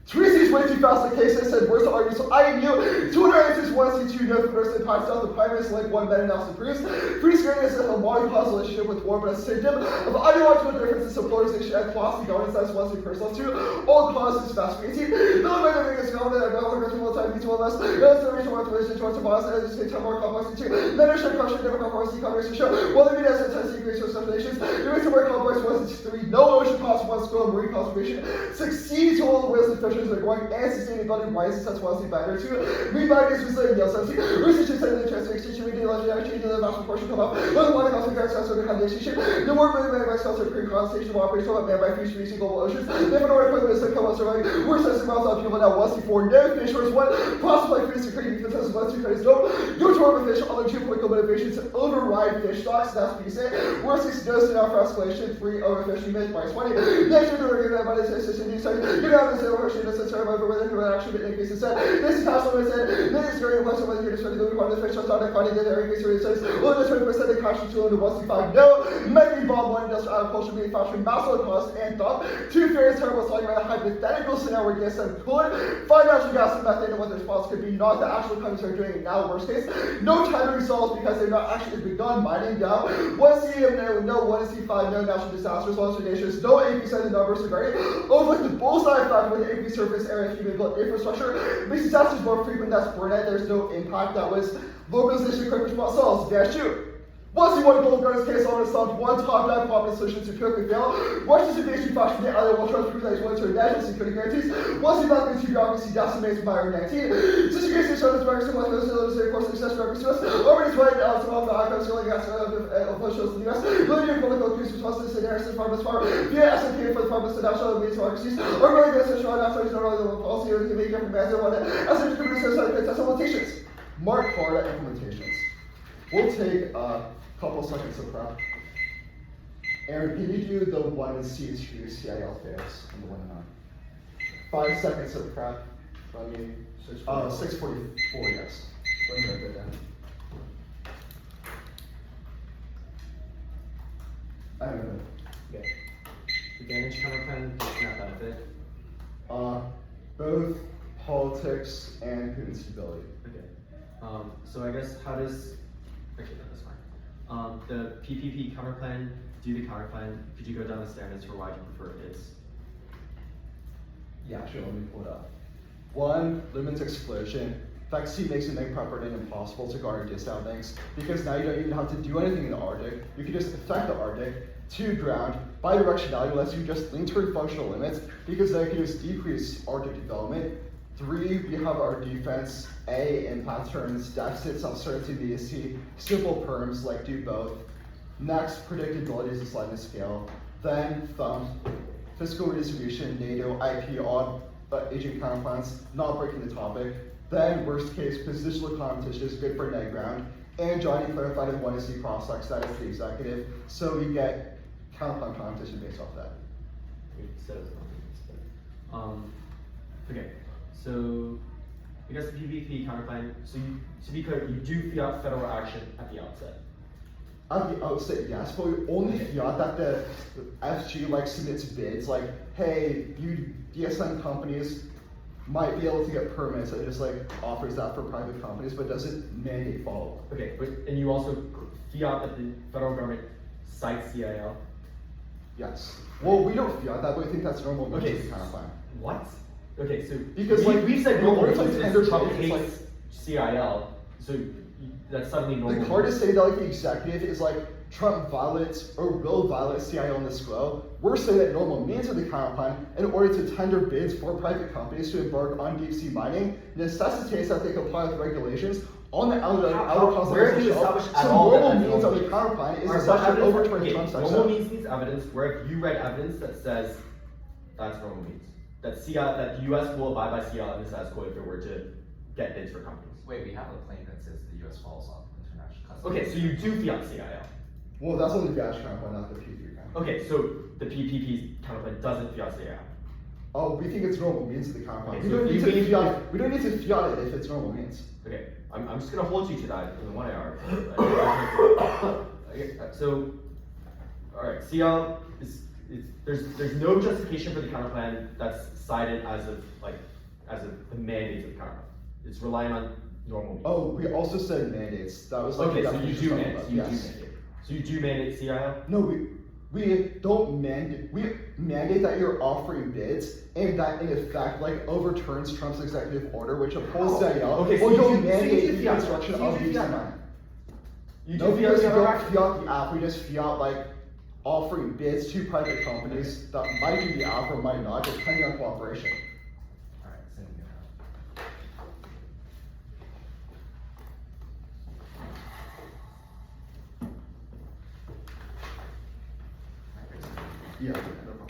3C's way too fast the case I said where's the argument? So I knew 296 1C2 no first and pipes out the primary select 1 meta analysis proves. Free screening is a long causal relationship with war, but a symptom of ideological differences of polarization and philosophy governance that's 1C personal 2. All causes fast crazy. No matter if it's government and government will time each one of us. That's the reason why the relation towards the boss and just get more complex too. Leadership question different conformity congress to show. Well the media says secrets or subnations. There is a more complex 1C3. No ocean cost 1 school of marine conservation. Succeed to all the ways of are going and sustainability rises that's well better too. Rebound is resilient yield sensitive. Research is the transfer extension media legendary change in the vast proportion come up. One of the one also grants us with condensation. The more really by cells are pre condensation of operation of man by fish reaching global oceans. Different order for this like come surviving. We're sensing miles of people now once before no fish was one possible like fish creating defense as well as 2 credits no tour fish other geopolitical motivations override fish stocks that's what you say. Worst case dose in our for escalation 3 overfishing mid minus 20. Next year we're gonna have this is you know this is necessary over whether to actually make increase in set. This is how someone said, this is very impressive whether you're destroying the part of the fish, started finding that there increase your says, well, this 20% of cash to 205. No, many bomb one industrial agriculture manufacturing, massive cost and thought. 2 fair terrible talking about a hypothetical scenario where DSM could find natural gas and methane and what the response could be, not the actual companies are doing it now, worst case. No time results because they've not actually begun mining down. 1C, no 1C5, no natural disasters, loss nations, no increase in the numbers regarding over the bullseye fact with the increased surface area human built infrastructure. Makes disasters more frequent, that's burnout, there's no impact, that was localization quick response cells, dash 2. Once you want to go Guardians case on some one top-down property solution to quickly fail, once this invasion faction the other will try to privilege one to national security guarantees, once you not going to bureaucracy decimates by 19, distribution shows this record similar to the course success records to us, over this way, some of the icons going against officials in the US, really new political abuse response to the narrative farmers farm, via SMP for the farmers to national and democracies, or really good social national policy or the make different measure one as a distribution of implementations. Mark hard at implementations. We'll take couple seconds of prep. Aaron, can you do the 1 and C2 CIL fails and the 1 and 9? 5 seconds of prep. Let me. 644, yes. Let me write that down. I don't know. Okay. The damage counterplan does not benefit. Both politics and Putin stability. Okay. So I guess how does, actually no, that's fine. The PPP counterplan, do the counterplan, could you go down the standards for why you prefer bids? Yeah, sure, let me pull it up. 1, limits explosion. Fact C makes it make property impossible to guard discount links because now you don't even have to do anything in the Arctic. You can just affect the Arctic. 2, ground. Bidirectionality lets you just link toward functional limits because then you can just decrease Arctic development. 3, we have our defense, A, impact turns, deficits, uncertainty, VST, simple perms like do both. Next, predictability is a sliding scale. Then, fiscal redistribution, NATO, IP, odd agent counterplans, not breaking the topic. Then, worst case, positional competition is good for net ground. And Johnny clarified in 1 is the prospects, that is the executive. So we get counterplan competition based off that. Okay. So, I guess the PPP counterplan, so you, to be clear, you do fiat federal action at the outset. At the outset, yes, but we only fiat that the FG like submits bids, like, hey, you DSM companies might be able to get permits and just like offers that for private companies, but doesn't mandate follow. Okay, but, and you also fiat that the federal government cites CIL? Yes. Well, we don't fiat that, but we think that's normal means Okay. of the counterplan. What? Okay, so Because, like, we've said the normal words like means tender is Trump bids, it's hates CIL, so that's suddenly normal. The card is saying that like the executive is like Trump violates or will violate CIO in this flow. We're saying that normal means of the counterplan in order to tender bids for private companies to embark on deep sea mining necessitates that they comply with regulations on the outer where have you continental established shelf. at So all normal that means normal of the means? counterplan is Alright, essentially evidence- overturning okay, Trump's normal means needs evidence. Where have you read evidence that says that's normal means? That that the US will abide by CIL and the status quo if it were to get bids for companies. Wait, we have a plane that says the US falls on international customs. Okay, so you do fiat CIL. Well, that's only the Dash counterplan, not the P3 counterplan. Okay, so the PPP's counterplan doesn't fiat CIL. Oh, we think it's normal means of the counterplan. Okay, We so don't if need you to mean- fiat. We don't need to fiat it if it's normal means. Okay, I'm just gonna hold you to that in the 1 hour. Okay, so, alright, CL is there's no justification for the counterplan that's cited as of the mandates of the counterplan. It's relying on normal means. Oh, we also said mandates. That was like Okay, the so you definition do of mandate. it, You yes. do mandate. So you do mandate CIL? No, we don't mandate. We mandate that you're offering bids, and that in effect like overturns Trump's executive order, which upholds Oh, CIL. okay, so Or you don't do- mandate so you do the fiat. construction So you of do these fiat. mine. You No, do because we fiat don't action? fiat the app. We just fiat like offering bids to private companies that might do the app or might not, depending on cooperation. Alright, sending it out. Yeah, no problem.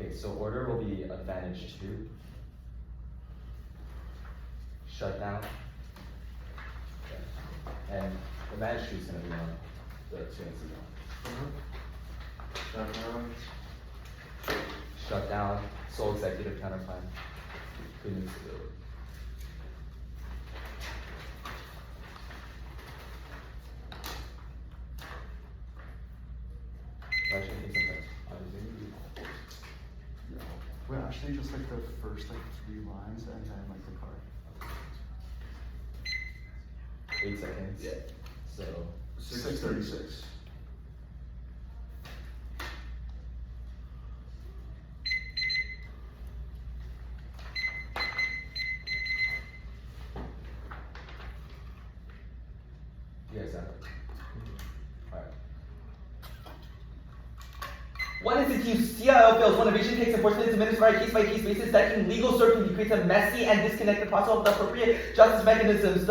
Okay, so order will be advantage 2. Shutdown. Okay. And advantage 2 is gonna be on the 2 Shutdown, sole executive counterplan, Putin stability. Actually, I think sometimes, obviously, Wait, actually, just like the first like 3 lines and then like the card. 8 seconds. Yeah. So, 636. One is if CIO fails, one evasion takes enforcement is administered on a case-by-case basis, that can legal certainty creates a messy and disconnected process of the appropriate justice mechanisms.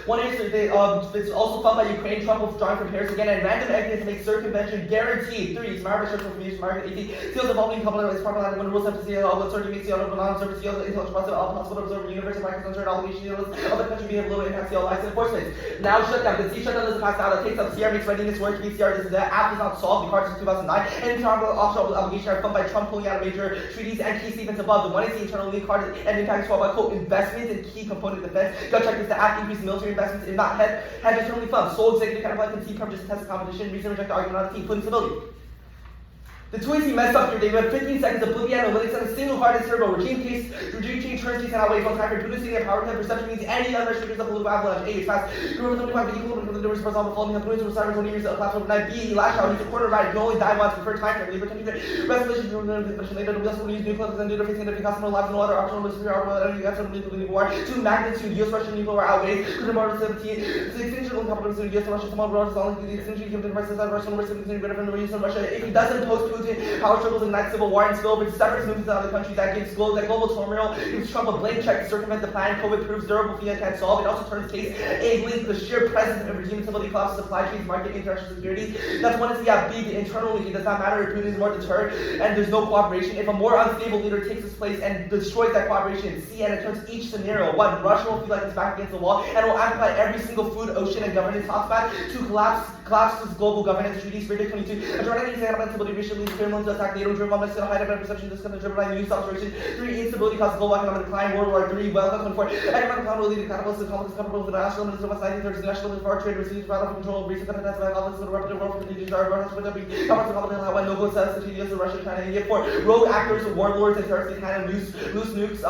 One is it's also felt by Ukraine, Trump withdrawing from Paris again, and random evidence makes circumvention guaranteed. 3. Smart research information, smart 18. Seals involving couple of proper line when rules have to see all the certainty makes the auto non-observer seals, the intellectual process, all possible observer universe, and micro concerned obligation of the country being able to impact CL license enforcement. Now shutdown. The C shutdown doesn't pass out. It takes up CR makes readiness work. BCR does that. App does not solve the cards in 2009. And internal offshore obligation are funded by Trump pulling out of major treaties and key statements above. The one is the internal lead card and impact swap by quote investments in key component defense. Go check this. The act increase military investments in not head internally funds. Sole executive counterpart can see purpose to test the competition. Reason reject the argument on the team. Putin stability. The Twizy messed up here. They had 15 seconds of Boolean analytics on a single card turbo. Regime change turns case and outweighs one time for Putin sitting at power time perception means any other triggers of political avalanche. A is fast. Group 25 equal to the numbers for example following the Putin cyber 20 years of class overnight. B lash out. He's a quarter right. You only die once. Preferred time frame. Labor 20 resolution to later. We also use nuclear and nuclear facing the customer lives and water optional was superior energy after nuclear war. 2 magnitude US Russian nuclear war outweighs. Good number 17. The extinction of competence in US Russia small brothers only the extinction given the prices that Russian number 17 better from the region of Russia. If he doesn't post Putin power struggles ignite civil war and spill over separate movements out of the country that gives global turmoil, gives Trump a blank check to circumvent the plan. COVID proves durable fiat can't solve. It also turns case enabling the sheer presence of regime stability collapse supply chains, market, international security. That's one is yeah. B the internal lead. It does not matter if Putin is more deterred and there's no cooperation. If a more unstable leader takes his place and destroys that cooperation. C and it turns each scenario. 1. Russia will feel like it's back against the wall and will amplify every single food, ocean, and governance hotspot. 2. Collapses global governance treaties. 22. Majority example stability recently criminals to attack NATO driven bombs to hide evidence perception discussed driven by news observation. 3. Instability causes global economic decline. World War 3. Welcome 24. Economic accountability catalyst and conflicts comparable to the national minister of 1930s national for trade receives battle for control of recent contents by conflicts with a reputable world for the are runs for the conflicts of how no good says the TDS of Russia, China, and India. 4. Rogue actors, warlords, and terrorists kind of loose nukes.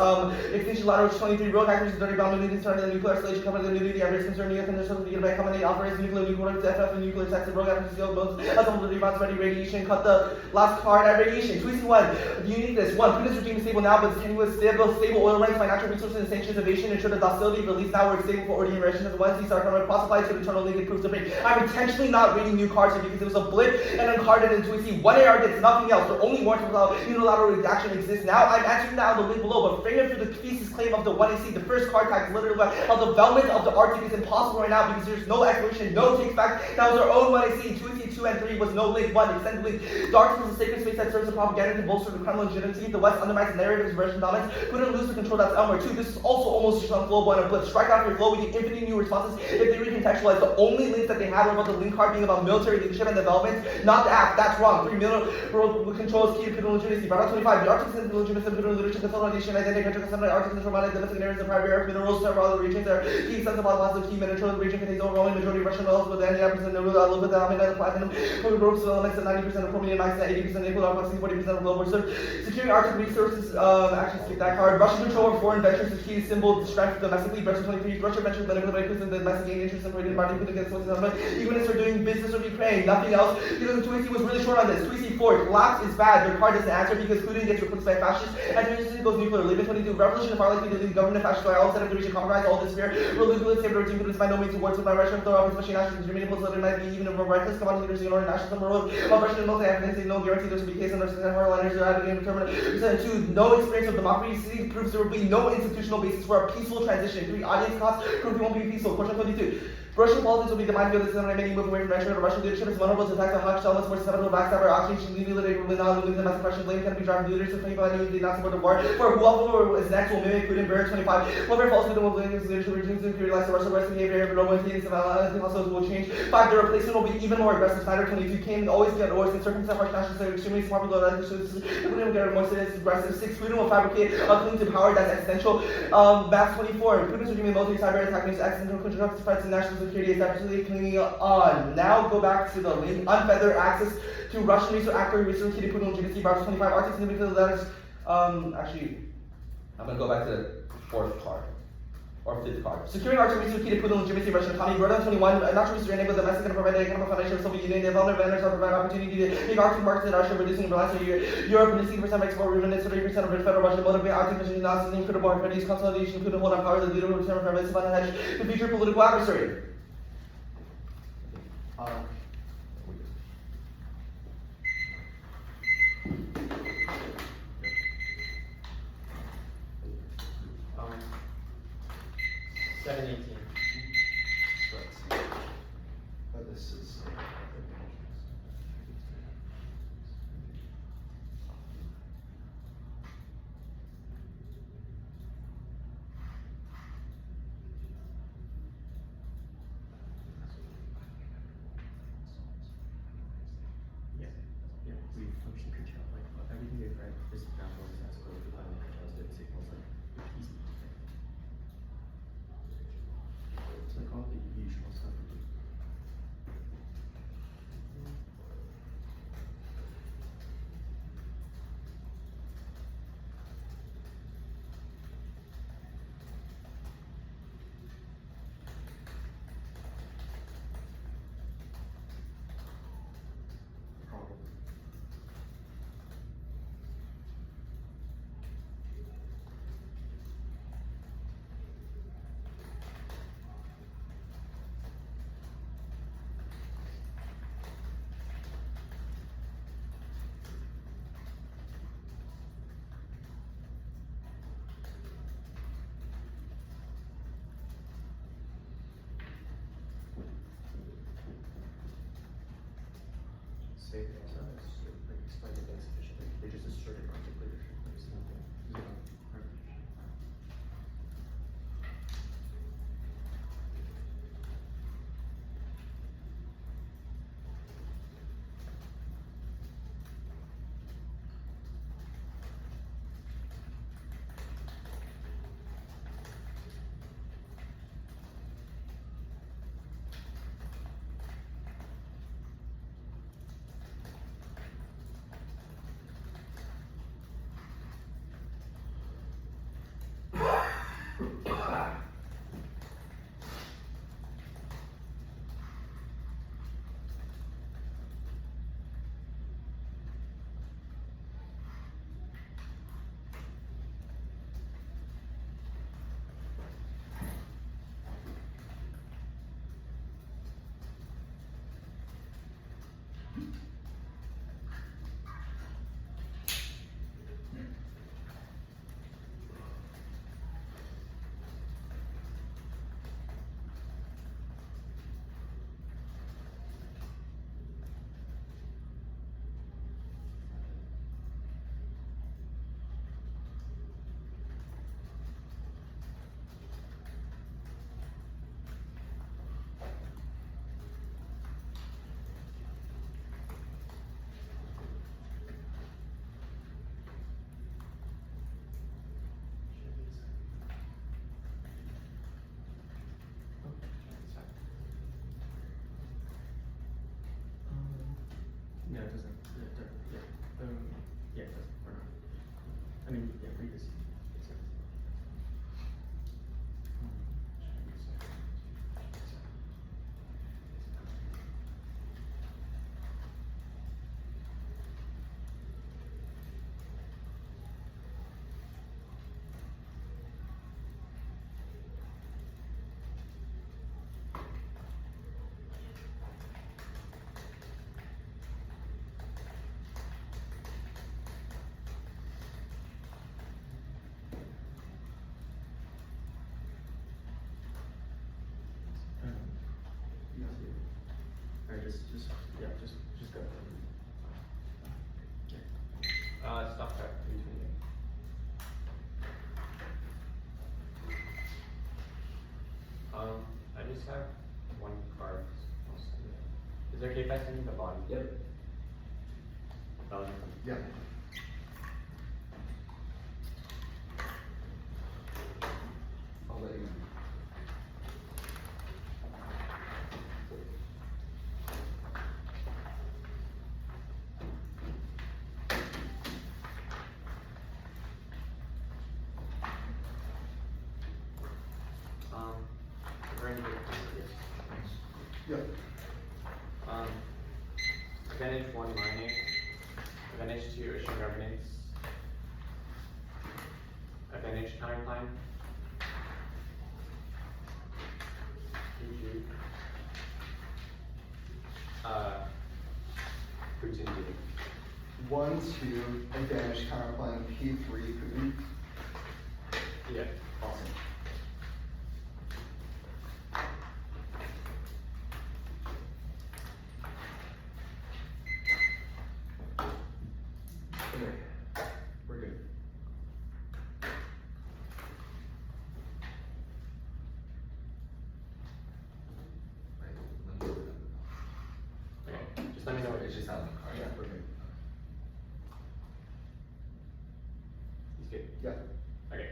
Extinction lateral 23. Rogue actors, dirty bomb, starting the nuclear escalation, cover the nudity, average concern, new conditions of the by common operates nuclear FF and nuclear sex and rogue actors, field boats, assemble the rebounds, ready radiation, cut the last card at radiation. Tweeting 1. Uniqueness. 1. Putin's regime is stable now, but it's tenuous, stable oil rights, financial resources, and sanctions evasion ensure the docility released now where it's stable for ordinary Russian as one. These are from classified to internal link proves the break. I'm intentionally not reading new cards here because it was a blip and uncarded in Tweezy. 1 AR gets nothing else. We're only warranted without unilateral redaction exists now. I'm answering now the link below, but frame it through the thesis claim of the 1AC. The first card tag is literally how the development of the Arctic is impossible right now because there's no exploration, no takes back. That was our own 1AC. Tweezy 2 and 3 was no link. 1. Extended link. Darkness is a sacred space that serves as propaganda to bolster the Kremlin legitimacy. The West undermines narratives of Russian dominance. Putin lose the control that's Elmer. 2. This is also almost just on global and a blip. Strike out your flow with the infinite new responses if they recontextualize. The only links that they had were about the link card being about military leadership and development, not the app. That's wrong. 3. World control is key to Putin legitimacy. Battle 25. The Arctic is legitimacy of Putin leadership, consolidation, identity, country, Arctic is Romanian, domestic areas of private areas, minerals, several other regions are key sensitive lots of key minerals. The region contains overwhelming majority of Russian oils with 90% of a little bit of platinum, groups elements and 90% of chromium, 80% nickel, approximately 40% of global reserve. Securing Arctic resources, actually skip that card. Russian control over foreign ventures is key symbol of strength domestically. Russia 23. Russia ventures benefit by Putin, the domestic gain interest and Putin body Putin against Putin. Even if they're doing business with Ukraine, nothing else. Because Tweezy was really short on this. Tweezy 4. Collapse is bad. Their card doesn't answer because Putin gets replaced by fascists. And Tweezy goes nuclear. Leave 22. Revolution is far likely to lead government fascists by all instead of the region compromise all this fear. Religiously stable regime Putin is by no means towards by Russia throw up especially nationals. Germany plus later might be even if reckless come on leaders in order nationalism world. While Russian multi-ethnicity no guarantee there should be case under our liners are added in determinant. 2. No experience of democracy proves there will be no institutional basis for a peaceful transition. 3. Audience costs prove it won't be peaceful. Question 22. Russian politics will be the minefield that many move away from Russia. Russian leadership is vulnerable to attacks by hawk elements more susceptible to backstabber, oxygen, legally not losing the massive Russian blame can be driving leaders to 25 did not support the war. For whoever is next will mimic Putin, Berg 25. Whoever falls Putin will blame his leadership regimes to imperialize the Russian behavior, no one thinks about anything also will change. 5. The replacement will be even more aggressive. Snyder 22 came always get worse in circumstances harsh national state extremely smart below that Putin will get more serious aggressive. 6. Putin will fabricate a cling to power that's existential. Max 24. Putin's regime in military cyber attack makes accidental control threats to national security is absolutely clinging on. Now go back to the link. Unfeathered access to Russian research actor research key to Putin legitimacy. Bar 25. Arctic is the letters. Actually, I'm gonna go back to the 4th card. Or 5th card. Securing Arctic research key to Putin legitimacy. Russian economy. Rodan 21. Natural research enable domestic and provide economic foundation of the Soviet Union. Development vendors are provide opportunity to make Arctic markets in Russia, reducing reliance on Europe and 60% of export revenues, 30% of federal Russia. Motivate Arctic mission analysis, incredible activities, consolidation, couldn't hold on power, the leader will return from its fund hedge to future political adversary. 1018. So let's see. But this is. Yeah, yeah, we function curtail, like, everything we've read, this example is as code, curtails it signals like the piece. It's like all the usual stuff we do. Probably. Say it as like explain it insufficiently, they just assert it articulation, there's nothing, zero, repetition. No, it doesn't, yeah, it doesn't, or not. I mean, yeah, read this. It's a- Yeah. Alright, yeah, just go. Yeah. Stop track, 328. I just have one card. Is it okay if I send you the body? Yep. Yeah. I'll let you know. We're gonna do it. Yep. Advantage 1 mining, advantage 2 issue governance, advantage timeline, PG, Putin D. 1, 2, advantage counterplan, P3, Putin. Yeah. Awesome. It's just that one card. Yeah, we're good. He's good. Yeah. Okay.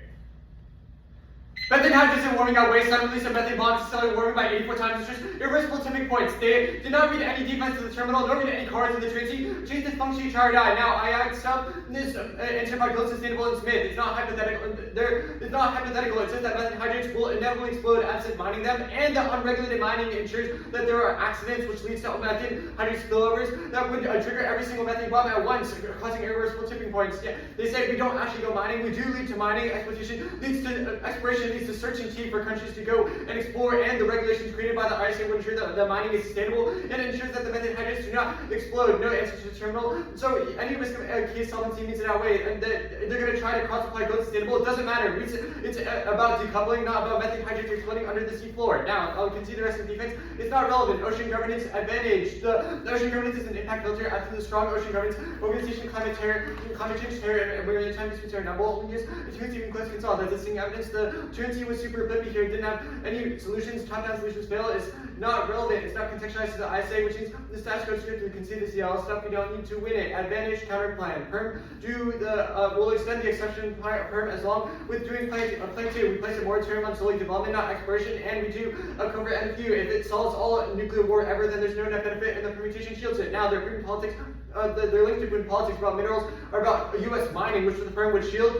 Methane hydrogen and warming out waste time release of methane bombs accelerating warming by 84 times. It's just irreversible tipping points. They did not read any defense to the terminal, nor read any cards in the trinity. Change this function to try die. Now, I add stuff. This answer by Gold Sustainable and Smith. It's not hypothetical. It's not hypothetical. It says that methane hydrants will inevitably explode absent mining them, and the unregulated mining ensures that there are accidents, which leads to methane hydrant spillovers that would trigger every single methane bomb at once, causing irreversible tipping points. Yeah, they say we don't actually go mining. We do lead to mining. Exploitation leads to exploration. Leads to searching team for countries to go and explore, and the regulations created by the ISA will ensure that the mining is sustainable and ensures that the methane hydrants do not explode. No answer to the terminal. So any risk of case solvency needs it outweigh, and they're going to try to cross-apply go sustainable. It doesn't matter. It's about decoupling, not about methane hydrants exploding under the seafloor. Now, I'll concede the rest of the defense. It's not relevant. Ocean governance advantage. The ocean governance is an impact filter after the strong ocean governance organization, climate change terror, and we're in time disputes are now both years. It's even close consult. That's listing evidence. The truancy was super blippy here. It didn't have any solutions. Top-down solutions fail. It's not relevant. It's not contextualized to the ISA, which means the status code strictly concede the CL stuff. We don't need to win it. Advantage counter plan. Perm do the will extend the exception perm as long with doing plan 2. We place a moratorium on solely development, not exploration, and we do a covert NQ. If it solves all nuclear war ever, then there's no net benefit, and the permutation shields it. Now, they're Putin politics. Their links to Putin politics about minerals are about U.S. mining, which the firm would shield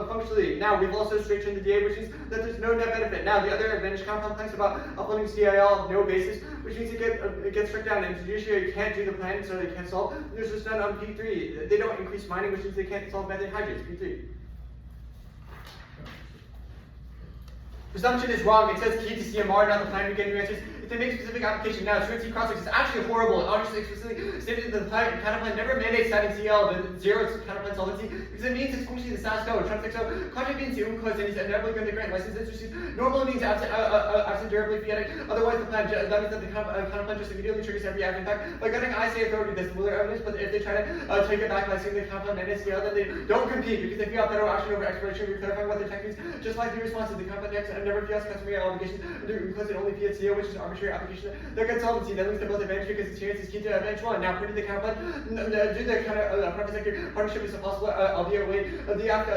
functionally. Now, we've also straightened the DA, which means that there's no net benefit. Now, the other advantage compound planks about uploading CIL, no basis, which means it gets struck down, and judiciary can't do the plan, so they can't solve. There's just none on P3. They don't increase mining, which means they can't solve methane hydrants. P3. Presumption is wrong. It says key to CMR, not the plan. We get new answers. If they make specific application now, truancy crossings is actually horrible. Obviously, explicitly stated that the counterplan never mandates that in CL, the zero counterplan solvency, because it means it's functionally the status quo. Trump thinks so. Contract means UMCOS, and he's inevitably going to grant licenses, which is normally means absent durably fiatic. Otherwise, the plan that means that the counterplan just immediately triggers every act. In fact, by getting ISA authority, that's similar evidence. But if they try to take it back by saying the counterplan mandates CL, then they don't compete because they feel federal action over exploration. We're clarifying what the tech means. Just like the responses, the counterplan next never feels customary obligations because it only feels CL, which is an arbitrary application. That gets solvency. That leads to both advantage because experience is key to advantage 1. Now, putting the counterplan, do the kind of private sector partnership is impossible. Albeit a way the act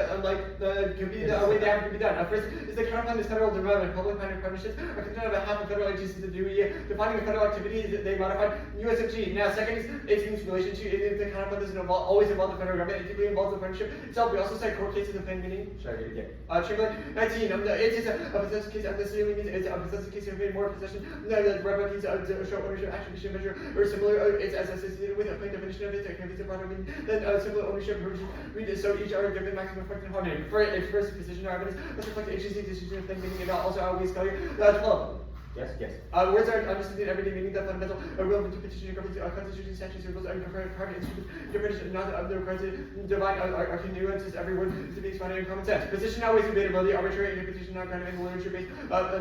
could be the way the act could be done. First is the counterplan is federal development. Public-private partnerships are considered about half of federal agencies to do defining a federal activity. They modified USFG. Now, second is it means relation to if the counterplan doesn't always involve the federal government. It typically involves the partnership itself. We also cite court cases of plain meaning. Should I read it again? Chamberlain 19. It is a possessive case. Necessarily means it's a possessive case of more possession. The revocations show ownership, attribution measure, or similar. It's as associated with a plain definition of it. It can be broader meaning than similar ownership. Read it. So each are given maximum effect and harmony. For express position or evidence, let's reflect the agency decision of plain meaning and also always failure. 12. Yes. Words are understood in everyday meaning that fundamental are relevant to petition constitution statutes rules and private institutions interpretation not the required to divide arcane nuances every word to be explained in common sense. Position always debatability, arbitrary interpretation not grounded in literature based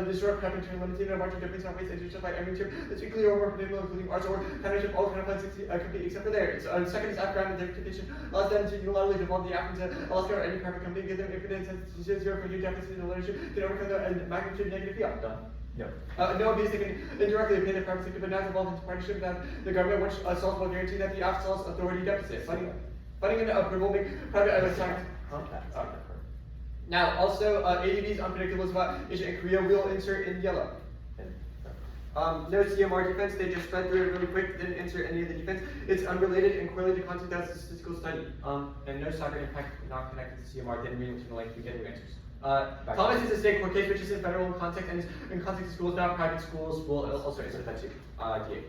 distort crafting term limited and margin difference not waste and justify every term that's equally or more predictable including arts or partnership all kind of plans complete except for theirs. Second is app grounded interpretation allows them to unilaterally devolve the app into Alaska or any private company give them infinite sense to zero for new deficit in the literature can overcome the magnitude negative fiat. Done. No. No, because they can indirectly pay the private sector, but not involved into partnership with the government, which solves will guarantee that the app solves authority deficit. Funding and approval make private science. Now, also, ADB's unpredictable is about Asia and Korea. We'll insert in yellow. No CMR defense, they just read through it really quick, didn't insert any of the defense. It's unrelated and correlated content as a statistical study. And no cyber impact not connected to CMR, didn't read into the link, we get new answers. Thomas is a state court case which is in federal context and is in context of schools, not private schools. Will also insert that too. DA.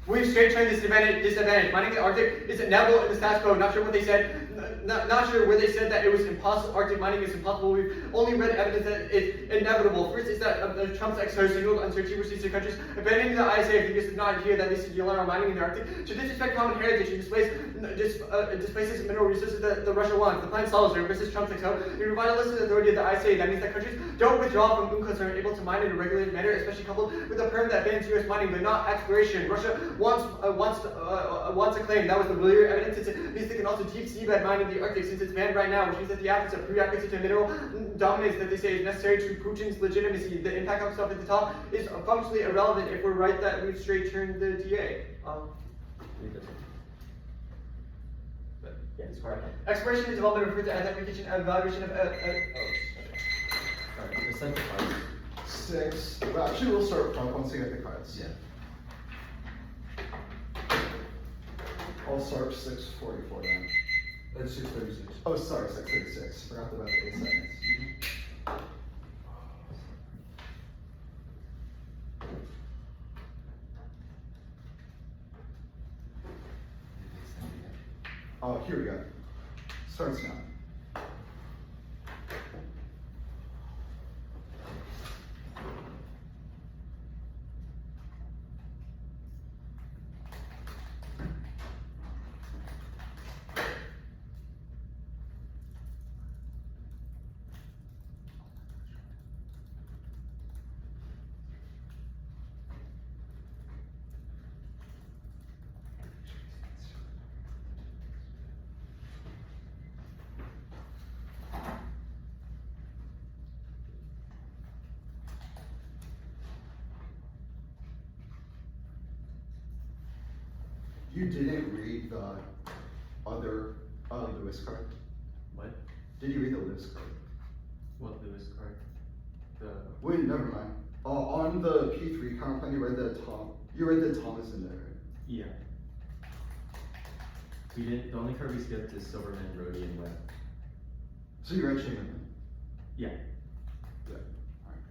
We've straight trained disadvantage. Mining the Arctic is inevitable in the status quo. Not sure what they said. Not sure where they said that it was impossible. Arctic mining is impossible. We've only read evidence that it's inevitable. First is that Trump's ex-host signaled uncertainty which leads to countries abandoning the ISA because it's not here that they see unilateral mining in the Arctic. To disrespect common heritage and displaces mineral resources that Russia wants. The plan solves it versus Trump's ex-host. It revitalizes the authority of the ISA. That means that countries don't withdraw from UNCLOS and are able to mine in a regulated manner, especially coupled with a perm that bans U.S. mining but not exploration. Russia wants a claim. That was the earlier evidence. It means they can also deep seabed mine in the Arctic since it's banned right now, which means that the absence of prerequisite to mineral dominance that they say is necessary to Putin's legitimacy. The impact on stuff at the top is functionally irrelevant if we're right that we've straight turned the DA. Yeah, it's correct. Exploration and development refers to identification and evaluation of. Sorry, percent of cards. 6. Well, actually, we'll start front once we get the cards. Yeah. I'll start 644 then. That's 636. Oh, sorry, 636. Forgot about the 8 seconds. Oh, here we go. Starts now. You didn't read the other Lewis card? What? Did you read the Lewis card? What Lewis card? The. Wait, never mind. On the P3 counterplan, you read the Thomas in there. Yeah. We didn't. The only card we skipped is Silverman, Rhodey, and Webb. So you read Chamberlain? Yeah. Yeah. Alright.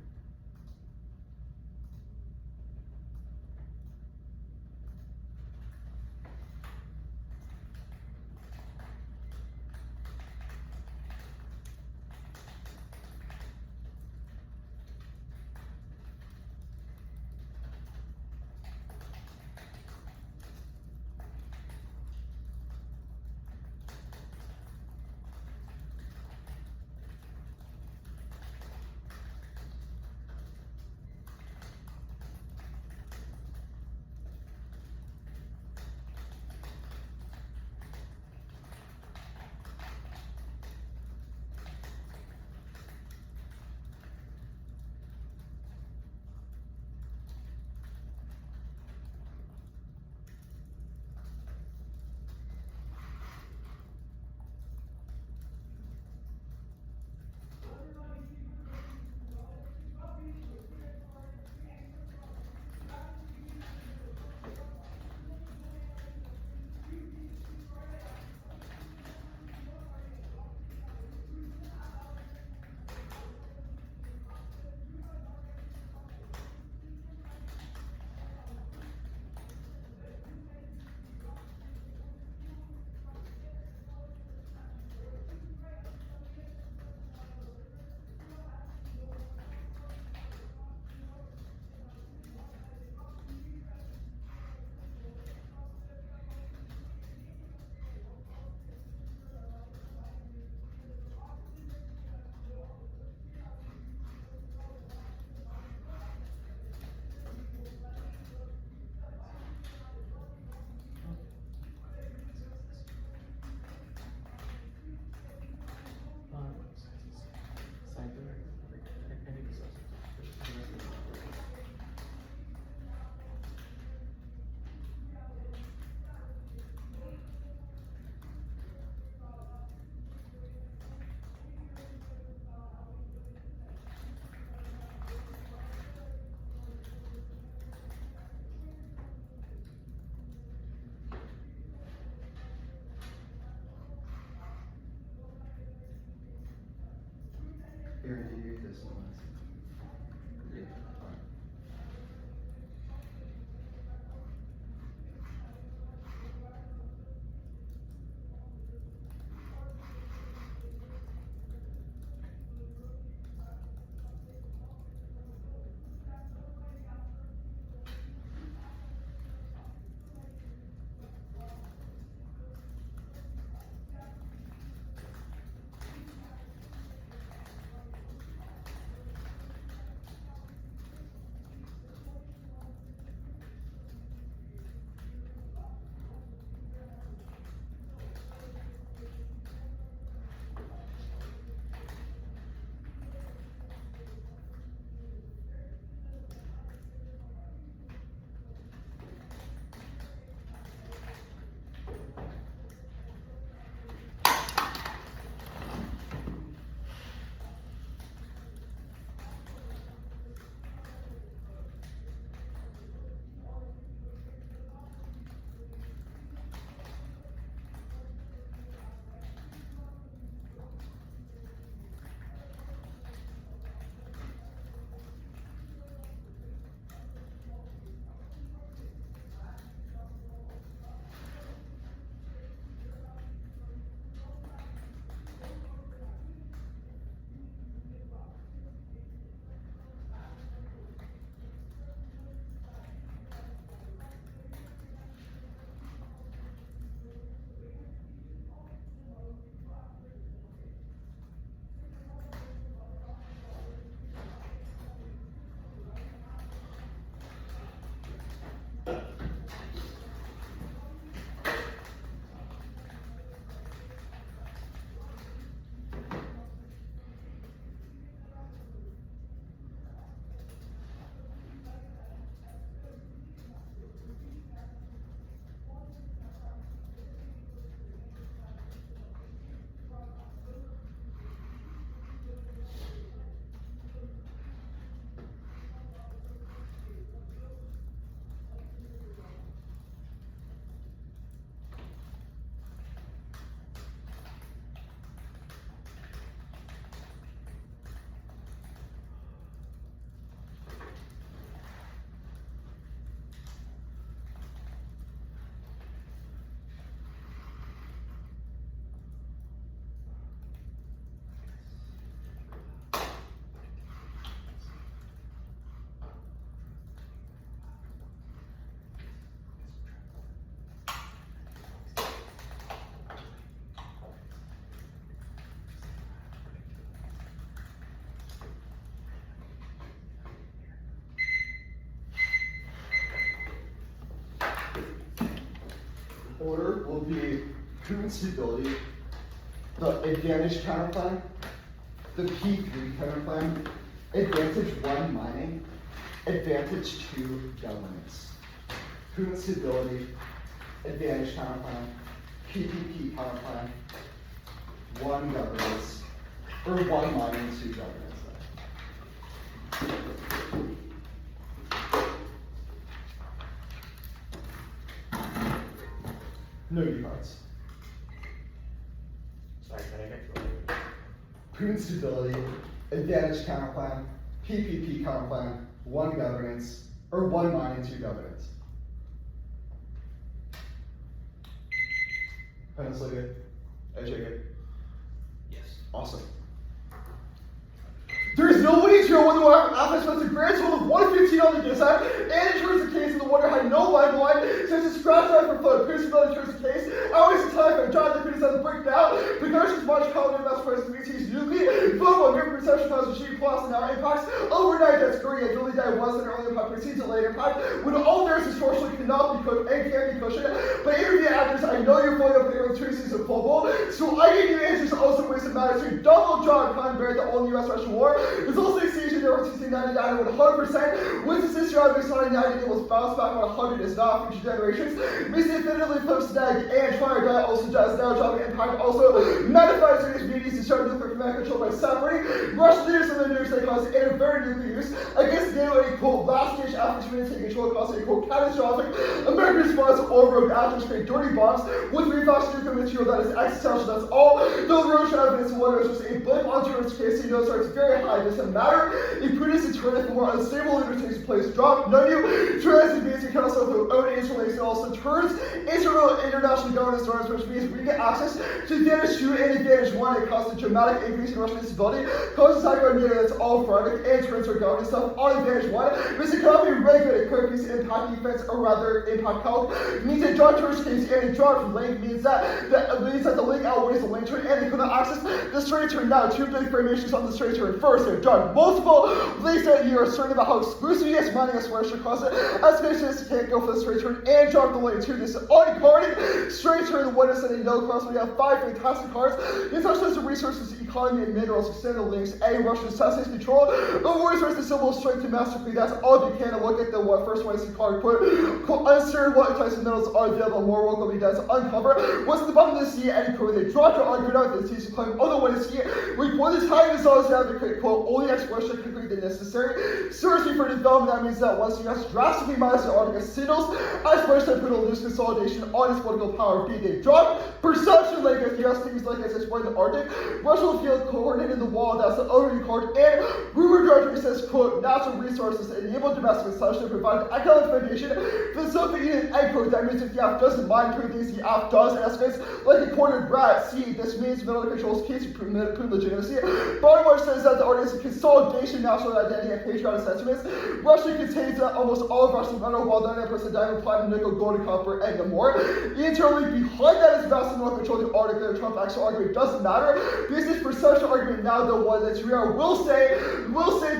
order will be Putin Stability, the Advantage counterplan, the P3 counterplan, Advantage 1 mining, Advantage 2 governance. Putin Stability, Advantage counterplan, PPP counterplan, 1 governance, or 1 mining, 2 governance. No new cards. Sorry, can I get Putin Stability, Advantage counterplan, PPP counterplan, 1 governance, or 1 mining, 2 governance. Peninsula good? AJ good? Yes. Awesome. There's nobody to win the offense with a grand total of 115 on the good side, and in terms of case, the Wonder had no lifeline, since it's scratched out for flood. Putin Stability in terms of case, always a time for John the Putin has to break down, because she's much calmer best friends to BT's nuclear, football, your perception causes G plus and now impacts overnight gets green, and really died once, and early impact precedes a late impact, when all theirs historically cannot be cooked and can't be cushioned. But interview actors, I know you're fully up there with 2 seasons of football, so I give you answers also wasted matters to double John Conbear, the old US Russian war. There's also a siege in 1699 with 100%. With his sister on 1699, it was bounced back on 100 is not future generations. Missy definitively flips snag and try guy also does now dropping impact also magnifies his meetings to start nuclear command control by separating Russian leaders from the nukes that cause interferent nuclear use against NATO and a quote last stage after taking control causing a quote catastrophic American response to all rogue actors create dirty bombs with reflex nuclear material that is existential. That's all. Though the Russian evidence of what is just a blip on German's case, he knows it's very high. It doesn't matter if Putin's eternity for more unstable leader takes place. Drop no new transit means he can also through own instruments and also turns international governance norms, which means we get access to advantage 2 and advantage 1. It causes a dramatic increase in Russian instability, causes attack on NATO that's all frantic, and turns our governance stuff on advantage 1. This economy regulated quick piece impact defense, or rather impact health, means that John Turner's case and a draw from link means that the link outweighs the link turn, and they could not access the straight turn now. 2 big formations on the straight turn. First, they've done multiple links that you are certain about how exclusive he is mining a swear should cause it. As patients can't go for the straight turn and drop the link 2. This uncarded straight turn, the one is setting no cross. We have 5 fantastic cards. It's such as the resources, economy, and minerals, extended links, A, Russian success control, the resources, symbol, strength, and masterfully. That's all you can. Look at the first one is the card put. Uncertain what types of minerals are available. More work will be done to uncover what's at the bottom of the sea and prove they drop your argument out the sea to claim other one is here. Report the time is always down to quote only exploration quickly than necessary. Seriously for development, that means that once the US drastically minus the Arctic signals, exploration and put a loose consolidation on its political power. B, they drop perception like if the US things like as exploring the Arctic, Russia will feel coordinated in the wall. That's the overview card. And rumor directory says quote natural resources enable domestic consumption and provide an economic foundation for the Soviet Union. End quote. That means if the app doesn't mind doing things, the app does estimates like a cornered rat. C, this means military controls key to Putin legitimacy. Bottom line says that the Arctic is a consolidation, national identity, and patriotic sentiments. Russia contains almost all of Russian metal, while 99% diamond, platinum, nickel, gold, and copper, and more. Internally, behind that is vast North control the Arctic. The Trump actual argument doesn't matter. Because this perception argument now, the one that we are will say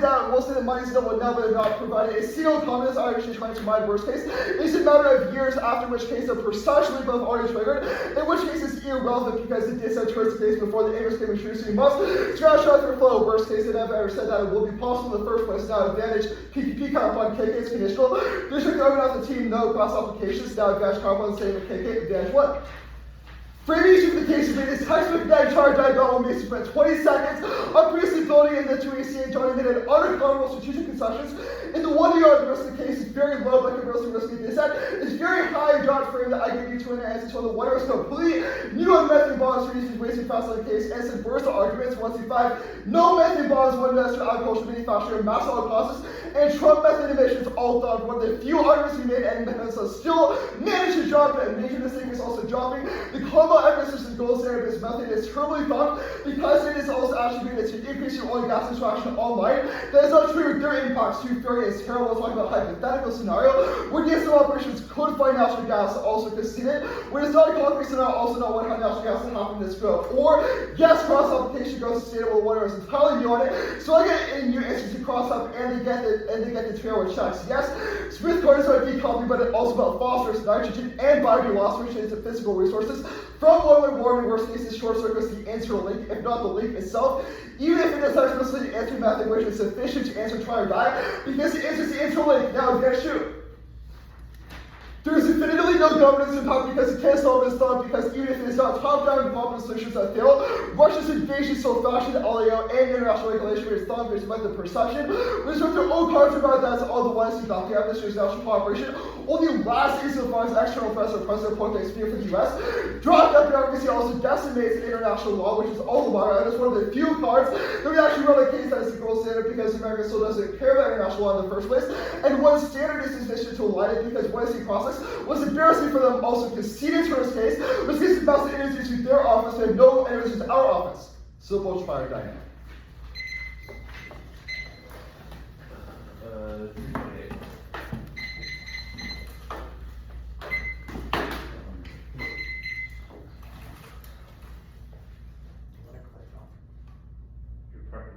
that money still will never not provide a single communist Irish trying to mind worst case. It's a matter of years after which case the perception above already triggered, in which case it's irrelevant because it did so towards the case before the English came true, so you must scratch out your flow. Worst case, it never ever said that it will be possible in the first place. Now advantage PPP compound KK is conditional. District government of the team, no cross applications. Now advantage compound same with KK, advantage what? Framing each of the cases made this textbook that charge diagonal makes spent 20 seconds on predictability and then to AC Johnny made an unaccountably strategic concessions. In the 1 yard, the rest of the case is very low, but conversely risky. They said it's very high dodge frame that I gave you 2 and a half until the 1 was complete. New on methane bombs for using racing fast on the case and some burst arguments 1 through 5. No methane bombs, 1 master agriculture manufacturer, mass oil process, and Trump methane emissions all thought one of the few arguments he made and Peninsula still managed to drop it. Major mistake is also dropping the combo emphasis and gold standard based method is terribly fun because it is also attributed to increase your oil and gas extraction online. That is not true. Their impacts to very is terrible. Talking about a hypothetical scenario where DSO operations could find natural gas also conceded. When it's not concrete, so now also not what naturally has to happen in this field. Or, yes, cross-application goes sustainable water is entirely beyond it. So I get in new answers to cross-up and they get the tail with checks. Yes, Smith code is about decoupling, but it's also about phosphorus, nitrogen, and biology loss, which is the physical resources. From oil and water, in worst cases, short circuits the internal link, if not the link itself. Even if it is not explicitly the answer method, which is sufficient to answer try or die, because it answers the internal link. Now, guess shoot. There is definitively no governance in power because it can't solve this thought because even if it is not top-down competent solutions that fail, Russia's engaged in so-fashioned LAO and international regulation with its thought based method perception, which with their own cards about that all the ones who got the administration's national cooperation, only last insofar as external threats of President Putin speaking for the US, dropped that bureaucracy also decimates international law, which is all the while, and it's one of the few cards that we actually run a case that is the gold standard because America still doesn't care about international law in the first place, and one standard is decision to align it because one is the process was embarrassing for them also conceded to his case, which gives the best energy to their office and no energy to our office. Simple fire dynamic. 3.8. Your preference.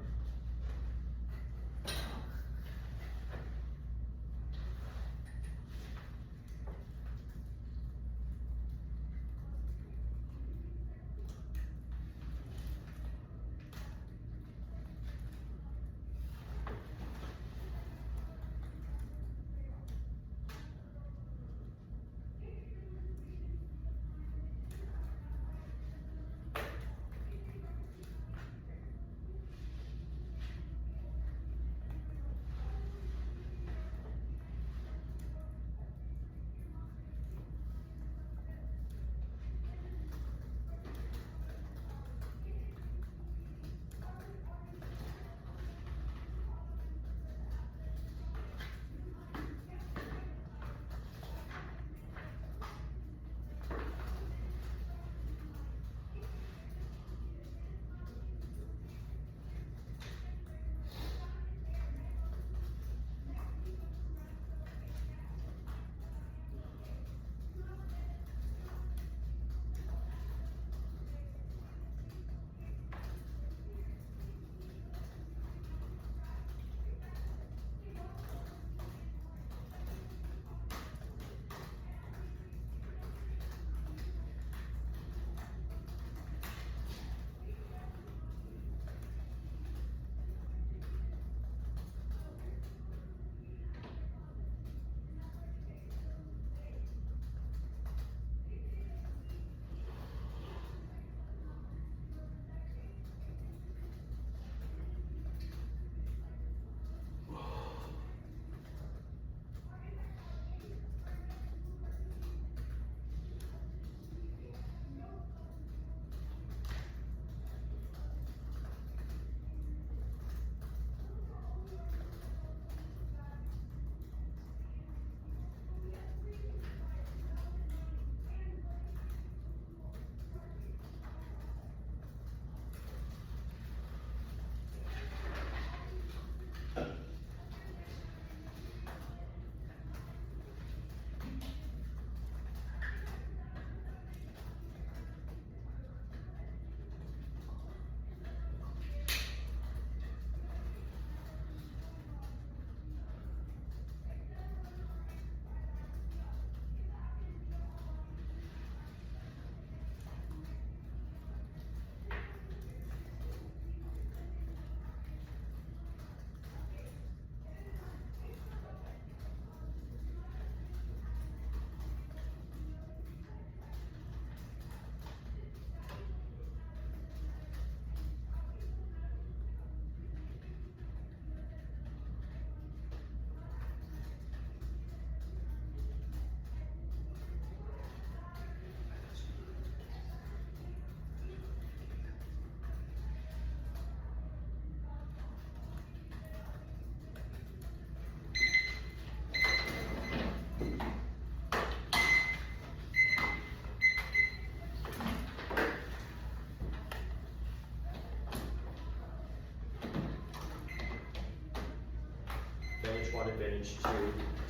Advantage 1, advantage 2,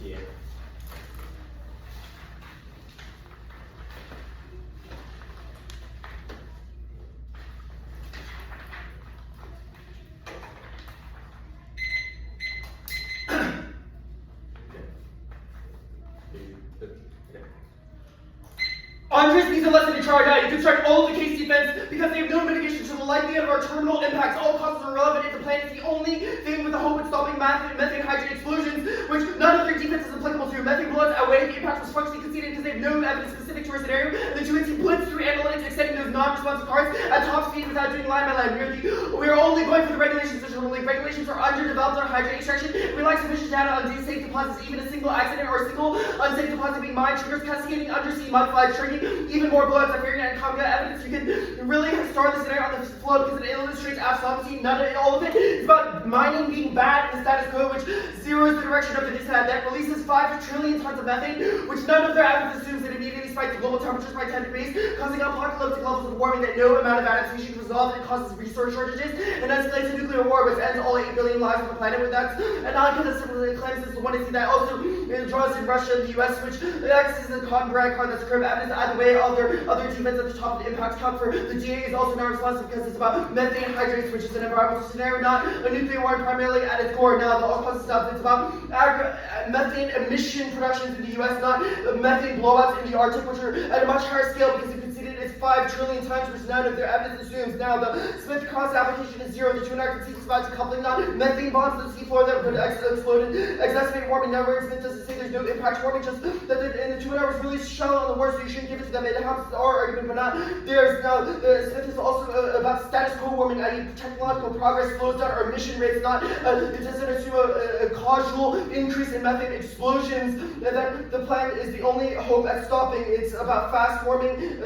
DA. Andres needs a lesson in charge. You can strike all of the case defense because they have no mitigation to the likelihood of our terminal impacts. All costs are irrelevant if the plan is the only thing with the hope of stopping methane hydrate explosions, which none of their defense is applicable to. Methane bloods outweigh the impact was functionally conceded because they have no evidence specific to our scenario, and the 280 blitz through analytics extending those non-responsive parts at top speed without doing line by line. We are only going for the regulations which are only regulations are underdeveloped on hydrate extraction. We lack sufficient data on safe deposits. Even a single accident or a single unsafe deposit being mined triggers cascading undersea mudfloods, triggering even more bloods. I'm figuring out Conga evidence. You can really start the scenario on the flood because it illustrates absolutely none of it. All of it is about mining being bad in the status quo, which zeroes the direction of the dissent that releases 5 trillion tons of methane, which none of their evidence assumes that immediately spikes global temperatures by 10 degrees, causing apocalyptic levels of warming that no amount of adaptation can resolve. It causes resource shortages and escalates a nuclear war, which ends all 8 billion lives on the planet. With that, and non-consensus claims is the one to see that also it draws in Russia and the US, which acts as the cotton brag card that's curb evidence. Either way, all their other defense at the top of the impact count for the DA is also not responsive because it's about methane hydrates, which is an environmental scenario, not a nuclear war primarily at its core. Now, the all-cause stuff, it's about methane emission productions in the US, not methane blowouts in the Arctic, which are at a much higher scale because it conceded it's 5 trillion times, which none of their evidence assumes. Now, the Smith cost application is 0. The 2 concedes about decoupling, not methane bombs on the seafloor that would explode and exacerbate warming. Now, Smith doesn't say there's no impact warming, just that the 2 hours really shallow on the war, so you shouldn't give it to them. It helps our argument, but not theirs. Now, Smith is also about status quo warming, i.e. technological progress slows down our emission rates, not it doesn't assume a causal increase in methane explosions, and that the plan is the only hope at stopping. It's about fast warming,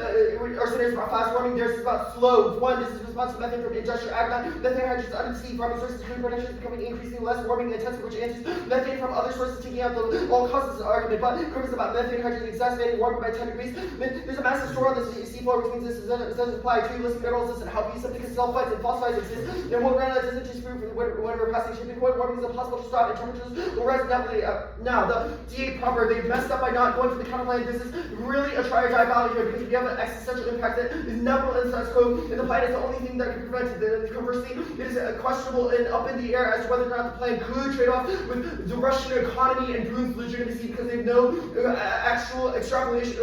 our scenario is about fast warming, theirs is about slow. 1, this is response to methane from industrial agriculture. Methane hydrates undersea farming sources, food production is becoming increasingly less warming intensive, which answers methane from other sources, taking out the all causes argument. But Kirk is about methane hydrates exacerbating warming by 10 degrees. There's a massive store on the seafloor, which means this doesn't apply to listed minerals, doesn't help you something because sulfides and phosphines exist. And what ground doesn't just prove when we're passing shipping point warming is impossible to stop, and temperatures will rise inevitably. Now, the DA proper, they've messed up by not going for the counterplan. This is really a try or die battle here because we have an existential impact that is inevitable in status quo, and the plan is the only thing that can prevent it. Conversely, it is questionable and up in the air as to whether or not the plan could trade off with the Russian economy and Putin's legitimacy because they have no actual extrapolation,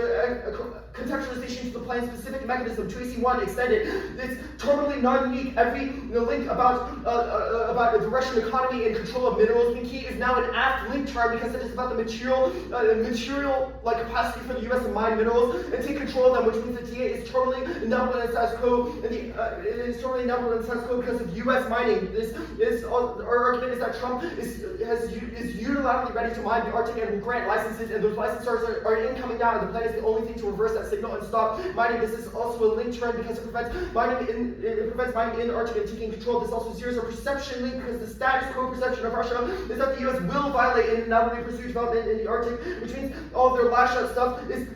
contextualization to the plan's specific mechanism. 2AC1 extended. It's totally non-unique. Every link about the Russian economy and control of minerals being key is now an aft link term because it is about the material like capacity for the U.S. to mine minerals and take control of them, which means the TA is totally inevitable in status quo. And it is totally inevitable in status quo because of U.S. mining. Our argument is that Trump is unilaterally ready to mine the Arctic and will grant licenses, and those licenses are incoming now, and the plan is the only thing to reverse that signal and stop mining. This is also a link term because it prevents mining in the Arctic and taking control. This also zeroes our perception link because the status quo perception of Russia is that the U.S. will violate and inevitably pursue development in the Arctic, which means all of their lash out stuff is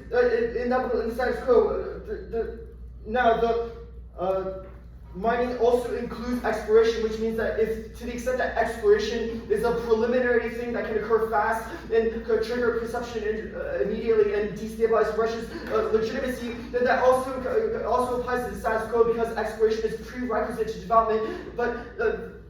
inevitable in the status quo. Mining also includes exploration, which means that if, to the extent that exploration is a preliminary thing that can occur fast and could trigger perception immediately and destabilize Russia's legitimacy, then that also applies to the status quo because exploration is prerequisite to development.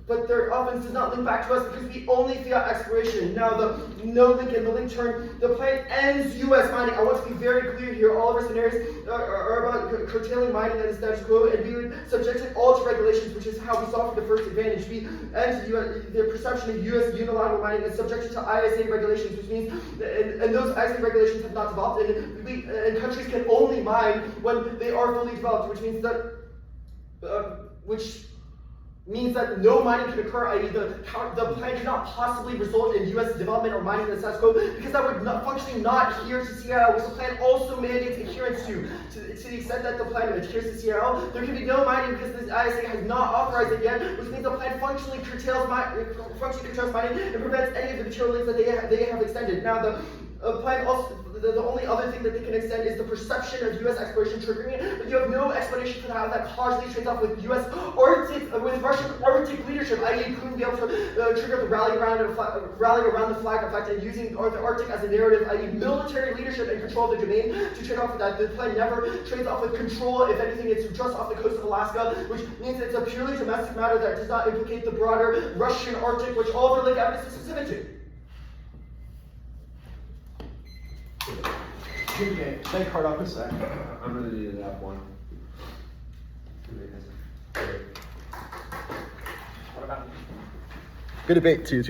But their offense does not link back to us because we only fiat exploration. Now, the no link and the link term, the plan ends U.S. mining. I want to be very clear here. All of our scenarios are about curtailing mining and the status quo, and we would subject it all to regulations, which is how we solve for the first advantage. We end the perception of U.S. unilateral mining and subject it to ISA regulations, which means, and those ISA regulations have not developed, and countries can only mine when they are fully developed, which means that, that no mining can occur, i.e. the plan cannot possibly result in U.S. development or mining in the status quo, because that would functionally not adhere to CIL, which the plan also mandates adherence to the extent that the plan adheres to CIL, there can be no mining because the ISA has not authorized it yet, which means the plan functionally curtails mining and prevents any of the material links that they have extended. Now, the plan also, the only other thing that they can extend is the perception of U.S. exploration triggering it, but you have no explanation for how that causally trades off with with Russian Arctic leadership, i.e. Putin be able to trigger the rally around the flag effect and using the Arctic as a narrative, i.e. military leadership and control of the domain to trade off with that. The plan never trades off with control. If anything, it's just off the coast of Alaska, which means it's a purely domestic matter that does not implicate the broader Russian Arctic, which all of the link evidence is specific to. Good debate. Thank Cardock was saying. I'm gonna need an F1. Good debate to you two.